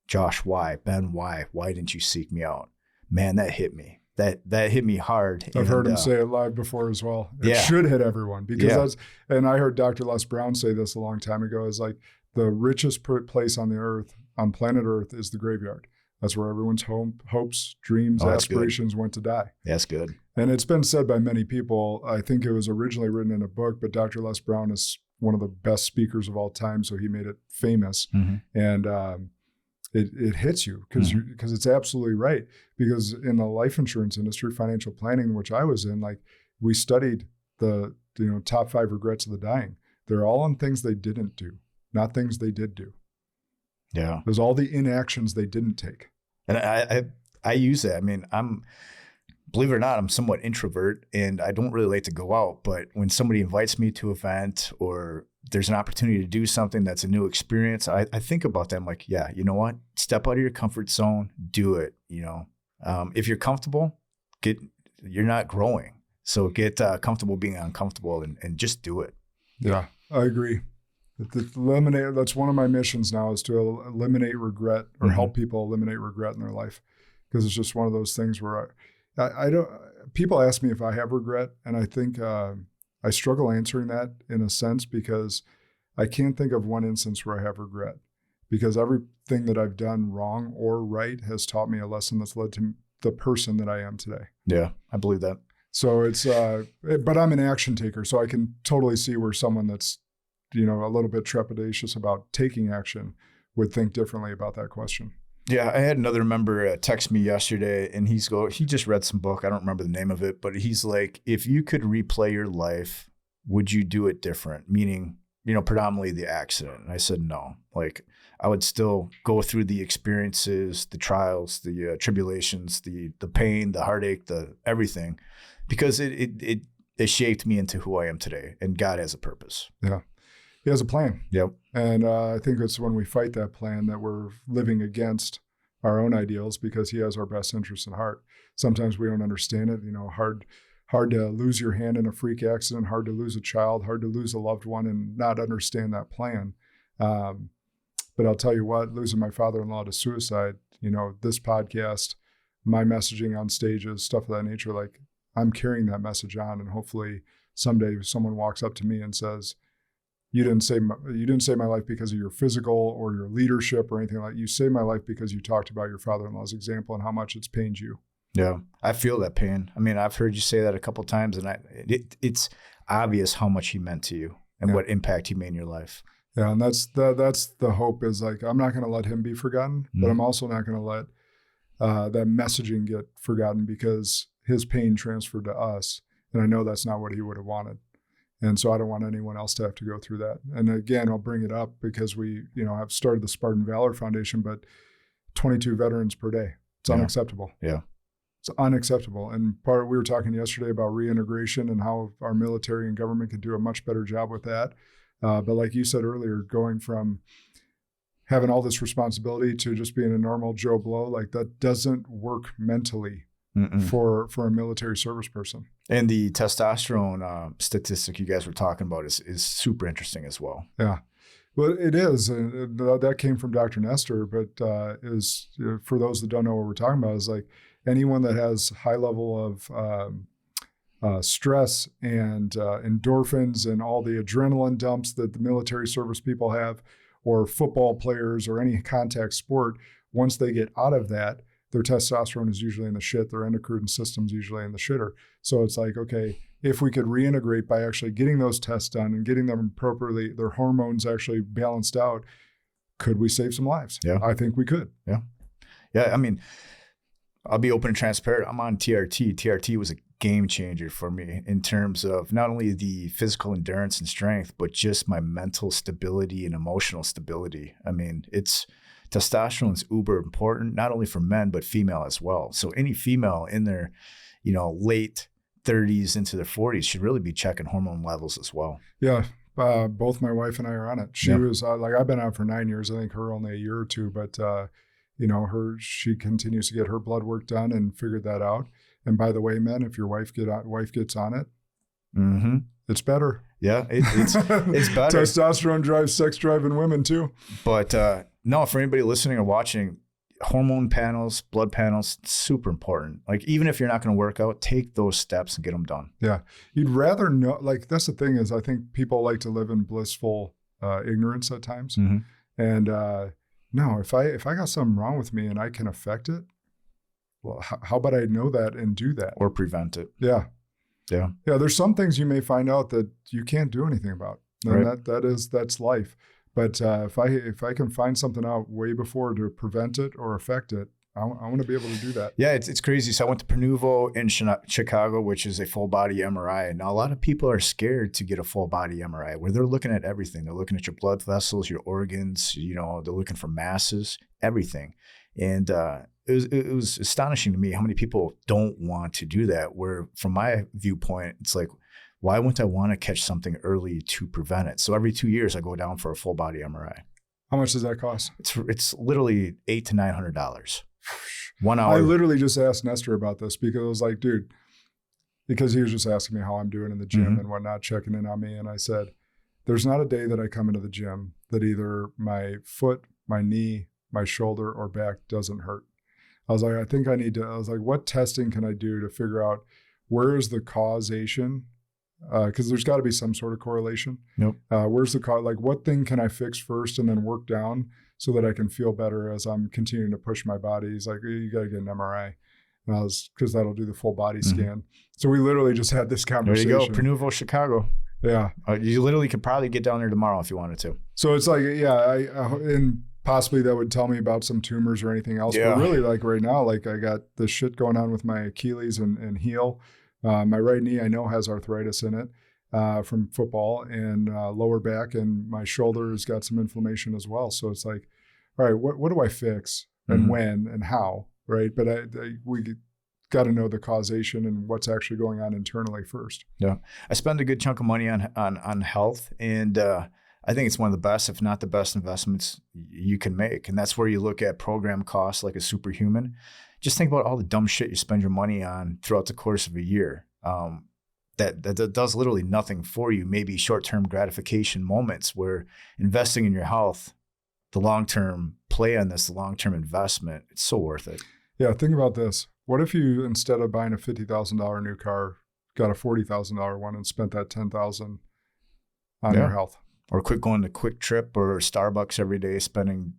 Josh, why? Ben, why? Why didn't you seek me out? Man, that hit me. That hit me hard. I've heard him say it live before as well. It should hit everyone because and I heard Dr. Les Brown say this a long time ago, is like the richest place on the earth, on planet Earth, is the graveyard. That's where everyone's hopes, dreams, aspirations went to die. That's good. And it's been said by many people. I think it was originally written in a book, but Dr. Les Brown is one of the best speakers of all time, so he made it famous. And it hits you because it's absolutely right. Because in the life insurance industry, financial planning, which I was in, like we studied the top 5 regrets of the dying. They're all on things they didn't do, not things they did do. Yeah, there's all the inactions they didn't take. And I use that. I mean, believe it or not, I'm somewhat introvert and I don't really like to go out. But when somebody invites me to an event or there's an opportunity to do something that's a new experience, I think about that. I'm like, yeah, you know what? Step out of your comfort zone, do it. If you're comfortable, you're not growing. So get comfortable being uncomfortable and just do it. Yeah, I agree. That's one of my missions now, is to eliminate regret or help people eliminate regret in their life. Because it's just one of those things where I don't, people ask me if I have regret, and I think I struggle answering that in a sense, because I can't think of one instance where I have regret, because everything that I've done wrong or right has taught me a lesson that's led to the person that I am today. Yeah, I believe that. So it's, but I'm an action taker, so I can totally see where someone that's, a little bit trepidatious about taking action would think differently about that question. Yeah, I had another member text me yesterday, and he just read some book. I don't remember the name of it, but he's like, if you could replay your life, would you do it different? Meaning, predominantly the accident. And I said, no. Like, I would still go through the experiences, the trials, the tribulations, the pain, the heartache, the everything, because it shaped me into who I am today. And God has a purpose. Yeah. He has a plan. Yep. And I think it's when we fight that plan that we're living against our own ideals, because he has our best interests in heart. Sometimes we don't understand it. Hard to lose your hand in a freak accident, hard to lose a child, hard to lose a loved one and not understand that plan. But I'll tell you what, losing my father-in-law to suicide, this podcast, my messaging on stages, stuff of that nature, like I'm carrying that message on, and hopefully someday someone walks up to me and says, You didn't save my life because of your physical or your leadership or anything like that. You saved my life because you talked about your father-in-law's example and how much it's pained you. Yeah, I feel that pain. I mean, I've heard you say that a couple of times, and it's obvious how much he meant to you and what impact he made in your life. Yeah, and that's the hope, is like, I'm not going to let him be forgotten, but I'm also not going to let that messaging get forgotten, because his pain transferred to us, and I know that's not what he would have wanted. And so I don't want anyone else to have to go through that. And again, I'll bring it up because we, have started the Spartan Valor Foundation, but 22 veterans per day. It's unacceptable. Yeah. It's unacceptable. And we were talking yesterday about reintegration and how our military and government could do a much better job with that. But like you said earlier, going from having all this responsibility to just being a normal Joe Blow, like that doesn't work mentally for a military service person. And the testosterone statistic you guys were talking about is super interesting as well. Yeah, well, it is. That came from Dr. Nestor, but for those that don't know what we're talking about, is like anyone that has high level of stress and endorphins and all the adrenaline dumps that the military service people have, or football players or any contact sport, once they get out of that, their testosterone is usually in the shit. Their endocrine system's usually in the shitter. So it's like, okay, if we could reintegrate by actually getting those tests done and getting them appropriately, their hormones actually balanced out, could we save some lives? Yeah. I think we could. Yeah. Yeah. I mean, I'll be open and transparent. I'm on TRT. TRT was a game changer for me in terms of not only the physical endurance and strength, but just my mental stability and emotional stability. I mean, testosterone is uber important, not only for men, but female as well. So any female in their, late 30s into their 40s should really be checking hormone levels as well. Yeah. Both my wife and I are on it. She was I've been on it for 9 years. I think her only a year or two, but she continues to get her blood work done and figured that out. And by the way, men, if your wife gets on it, it's better. Yeah, it's better. Testosterone drives sex drive in women too. But no, for anybody listening or watching, hormone panels, blood panels, super important. Like, even if you're not going to work out, take those steps and get them done. Yeah. You'd rather know, like, that's the thing is I think people like to live in blissful ignorance at times. Mm-hmm. And no, if I got something wrong with me and I can affect it, well, how about I know that and do that? Or prevent it. Yeah. Yeah. Yeah. There's some things you may find out that you can't do anything about. And Right. that's life. But if I can find something out way before to prevent it or affect it, I want to be able to do that. Yeah, it's crazy. So I went to Pronuvo in Chicago, which is a full body MRI. Now, a lot of people are scared to get a full body MRI where they're looking at everything. They're looking at your blood vessels, your organs, they're looking for masses, everything. And it was astonishing to me how many people don't want to do that, where from my viewpoint, it's like, why wouldn't I want to catch something early to prevent it? So every 2 years I go down for a full body MRI. How much does that cost? It's literally $800 to $900. 1 hour. I literally just asked Nestor about this because I was like, dude, because he was just asking me how I'm doing in the gym and whatnot, checking in on me. And I said, there's not a day that I come into the gym that either my foot, my knee, my shoulder, or back doesn't hurt. I was like, I was like, what testing can I do to figure out where is the causation? Because there's got to be some sort of correlation. Nope. Where's the cause? Like, what thing can I fix first and then work down so that I can feel better as I'm continuing to push my body? He's like, you got to get an MRI. And because that'll do the full body scan. So we literally just had this conversation. There you go, Pronuvo, Chicago. Yeah. You literally could probably get down there tomorrow if you wanted to. So it's like, yeah, and possibly that would tell me about some tumors or anything else. Yeah. But really, like right now, like I got this shit going on with my Achilles and heel. My right knee, I know, has arthritis in it from football, and lower back, and my shoulder has got some inflammation as well. So it's like, all right, what do I fix and when and how, right? But we got to know the causation and what's actually going on internally first. Yeah, I spend a good chunk of money on health, and I think it's one of the best, if not the best, investments you can make. And that's where you look at program costs like a Superhuman. Just think about all the dumb shit you spend your money on throughout the course of a year. That does literally nothing for you. Maybe short-term gratification moments, where investing in your health, the long-term play on this, the long-term investment, it's so worth it. Yeah, think about this. What if you, instead of buying a $50,000 new car, got a $40,000 one and spent that $10,000 on your health? Or going to Quick Trip or Starbucks every day, spending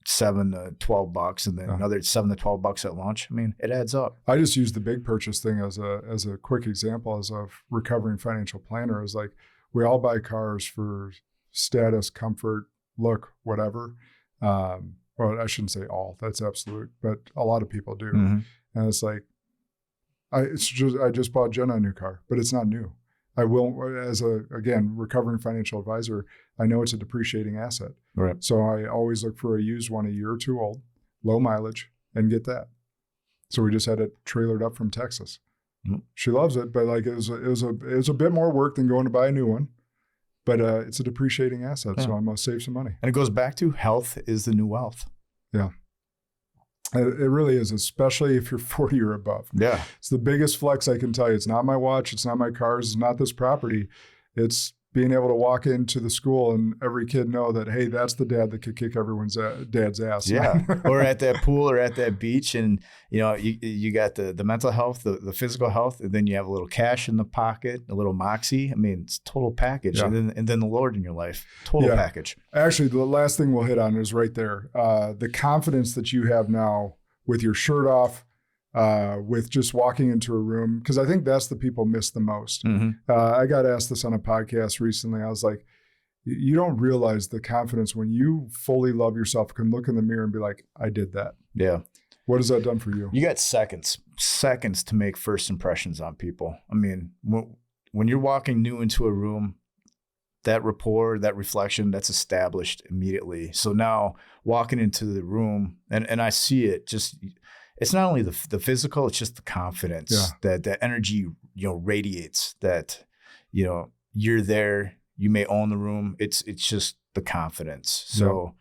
$7 to $12 and then another $7 to $12 at lunch. I mean, it adds up. I just use the big purchase thing as a quick example as a recovering financial planner. Is like, we all buy cars for status, comfort, look, whatever. Well, I shouldn't say all, that's absolute, but a lot of people do. And it's like, I just bought Jenna a new car, but it's not new. I will, as again, recovering financial advisor, I know it's a depreciating asset. Right. So I always look for a used one, a year or two old, low mileage, and get that. So we just had it trailered up from Texas. She loves it, but like it was a bit more work than going to buy a new one. But it's a depreciating asset, so I'm gonna save some money. And it goes back to health is the new wealth. Yeah. It really is, especially if you're 40 or above. Yeah. It's the biggest flex I can tell you. It's not my watch. It's not my cars. It's not this property. It's being able to walk into the school and every kid know that, hey, that's the dad that could kick everyone's dad's ass. Yeah. Or at that pool or at that beach. And, you got the mental health, the physical health, and then you have a little cash in the pocket, a little moxie. I mean, it's total package. Yeah. And then the Lord in your life, total package. Actually, the last thing we'll hit on is right there. The confidence that you have now with your shirt off, with just walking into a room, because I think that's the people miss the most. I got asked this on a podcast recently. I was like, you don't realize the confidence when you fully love yourself, can look in the mirror and be like, I did that. Yeah. What has that done for you? You got seconds to make first impressions on people. I mean, when you're walking new into a room, that rapport, that reflection, that's established immediately. So now walking into the room, and I see it, just, it's not only the physical, it's just the confidence that energy, radiates, that, you're there, you may own the room. It's just the confidence. So,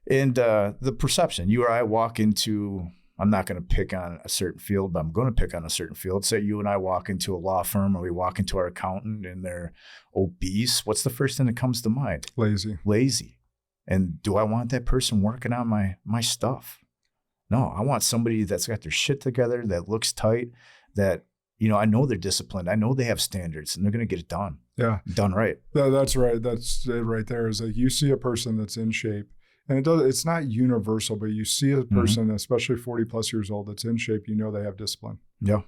and the perception, you or I walk into, I'm not going to pick on a certain field, but I'm going to pick on a certain field. Say you and I walk into a law firm, or we walk into our accountant and they're obese. What's the first thing that comes to mind? Lazy. And do I want that person working on my stuff? No, I want somebody that's got their shit together, that looks tight, that, I know they're disciplined. I know they have standards and they're going to get it done. Yeah. Done right. That's right. That's it right there. Is like you see a person that's in shape, and it's not universal, but you see a person, especially 40 plus years old, that's in shape, they have discipline. Yeah.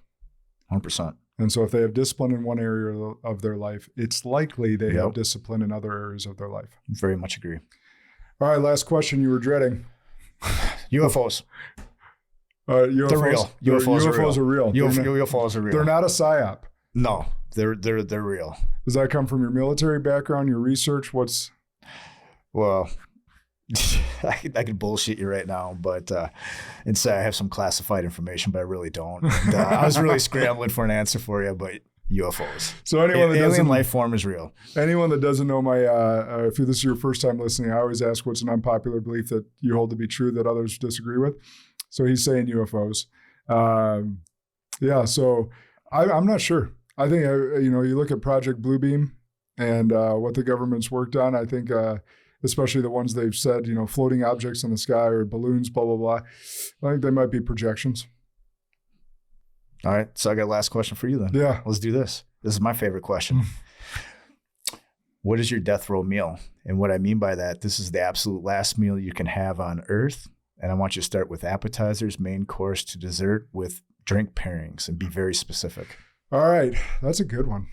100%. And so if they have discipline in one area of their life, it's likely they have discipline in other areas of their life. Very much agree. All right. Last question you were dreading. UFOs. UFOs. They're real. UFOs are real. UFOs are real. They're not a psyop. No, they're real. Does that come from your military background, your research? Well, I could bullshit you right now, but and say I have some classified information, but I really don't. And, I was really scrambling for an answer for you, but UFOs. So alien life form is real. Anyone that doesn't know if this is your first time listening, I always ask what's an unpopular belief that you hold to be true that others disagree with. So he's saying UFOs. So I'm not sure. I think, you look at Project Bluebeam and what the government's worked on. I think, especially the ones they've said, floating objects in the sky or balloons, blah, blah, blah. I think they might be projections. All right. So I got a last question for you then. Yeah. Let's do this. This is my favorite question. What is your death row meal? And what I mean by that, this is the absolute last meal you can have on earth. And I want you to start with appetizers, main course to dessert with drink pairings and be very specific. All right. That's a good one.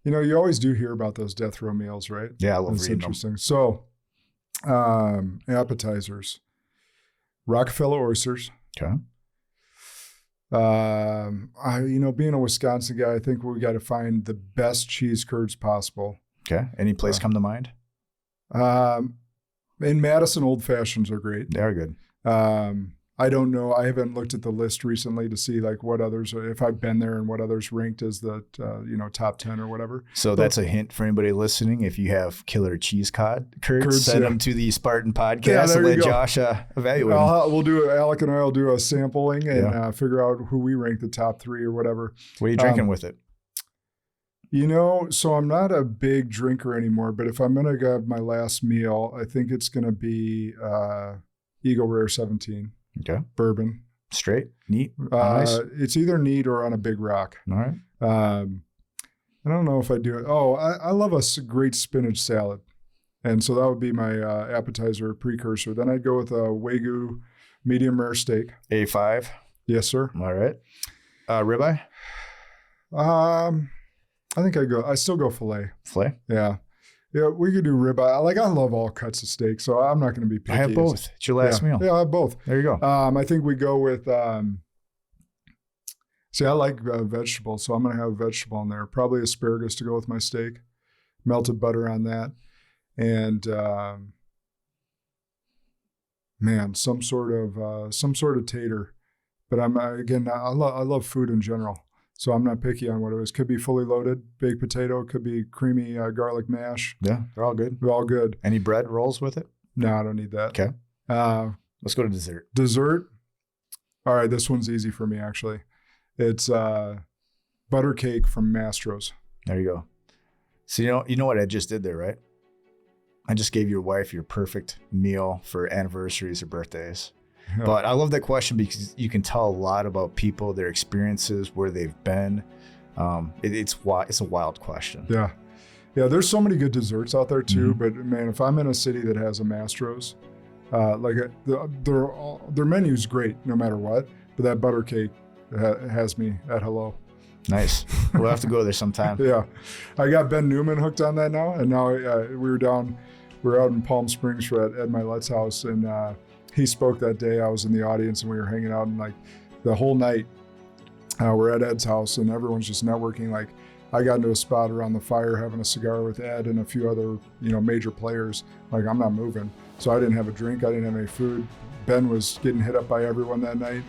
You always do hear about those death row meals, right? Yeah, I love That's reading interesting. them. So, appetizers, Rockefeller oysters. Okay. Being a Wisconsin guy, I think we got to find the best cheese curds possible. Okay. Any place come to mind? In Madison, old fashions are great. They are good. I don't know. I haven't looked at the list recently to see like what others, if I've been there and what others ranked as the, top 10 or whatever. So that's a hint for anybody listening. If you have killer cheese curds, send them to the Spartan podcast and let Josh evaluate them. We'll do it. Alec and I will do a sampling and figure out who we rank the top 3 or whatever. What are you drinking with it? So I'm not a big drinker anymore, but if I'm going to have my last meal, I think it's going to be Eagle Rare 17. Okay. Bourbon. Straight? Neat? Nice? It's either neat or on a big rock. All right. I don't know if I do it. Oh, I love a great spinach salad. And so that would be my appetizer precursor. Then I'd go with a Wagyu medium rare steak. A5? Yes, sir. All right. Ribeye? I think I still go filet. Filet? Yeah. Yeah, we could do ribeye. Like, I love all cuts of steak, so I'm not going to be picky. I have both. It's your last meal. Yeah, I have both. There you go. I think we go with, I like vegetables, so I'm going to have a vegetable in there. Probably asparagus to go with my steak. Melted butter on that. And, some sort of tater. But I love food in general. So I'm not picky on what it is. Could be fully loaded, baked potato. Could be creamy garlic mash. Yeah, they're all good. They're all good. Any bread rolls with it? No, I don't need that. Okay. Let's go to dessert. Dessert. All right, this one's easy for me, actually. It's butter cake from Mastro's. There you go. So you know what I just did there, right? I just gave your wife your perfect meal for anniversaries or birthdays. Yeah. But I love that question because you can tell a lot about people, their experiences, where they've been. It's a wild question. Yeah. Yeah, there's so many good desserts out there too. But man, if I'm in a city that has a Mastro's, their menu's great no matter what. But that butter cake has me at hello. Nice. We'll have to go there sometime. Yeah. I got Ben Newman hooked on that now. And now we were out in Palm Springs at Ed Milet's house, and he spoke that day. I was in the audience and we were hanging out, and like the whole night we're at Ed's house and everyone's just networking. Like I got into a spot around the fire having a cigar with Ed and a few other, major players. Like I'm not moving. So I didn't have a drink. I didn't have any food. Ben was getting hit up by everyone that night.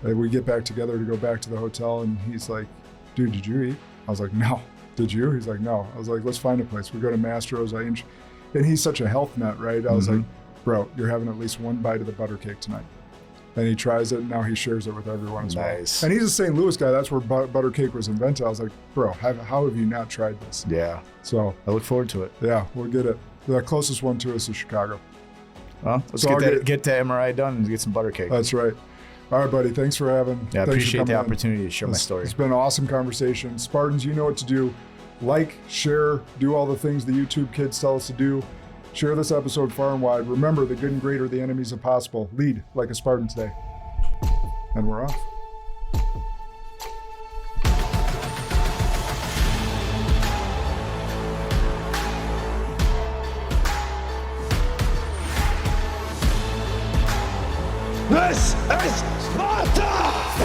And we get back together to go back to the hotel, and he's like, dude, did you eat? I was like, no. Did you? He's like, no. I was like, let's find a place. We go to Mastro's. And he's such a health nut, right? I was like, bro, you're having at least one bite of the butter cake tonight. And he tries it, and now he shares it with everyone as well. And he's a St. Louis guy. That's where butter cake was invented. I was like, bro, how have you not tried this? Yeah. So I look forward to it. Yeah, we'll get it. The closest one to us is Chicago. Well, let's So get that MRI done and get some butter cake. That's right. All right, buddy. Thanks for having. Yeah, I appreciate the coming in. opportunity to share my story. It's been an awesome conversation. Spartans, you know what to do. Like, share, do all the things the YouTube kids tell us to do. Share this episode far and wide. Remember, the good and great are the enemies of possible. Lead like a Spartan today. And we're off. This is Sparta!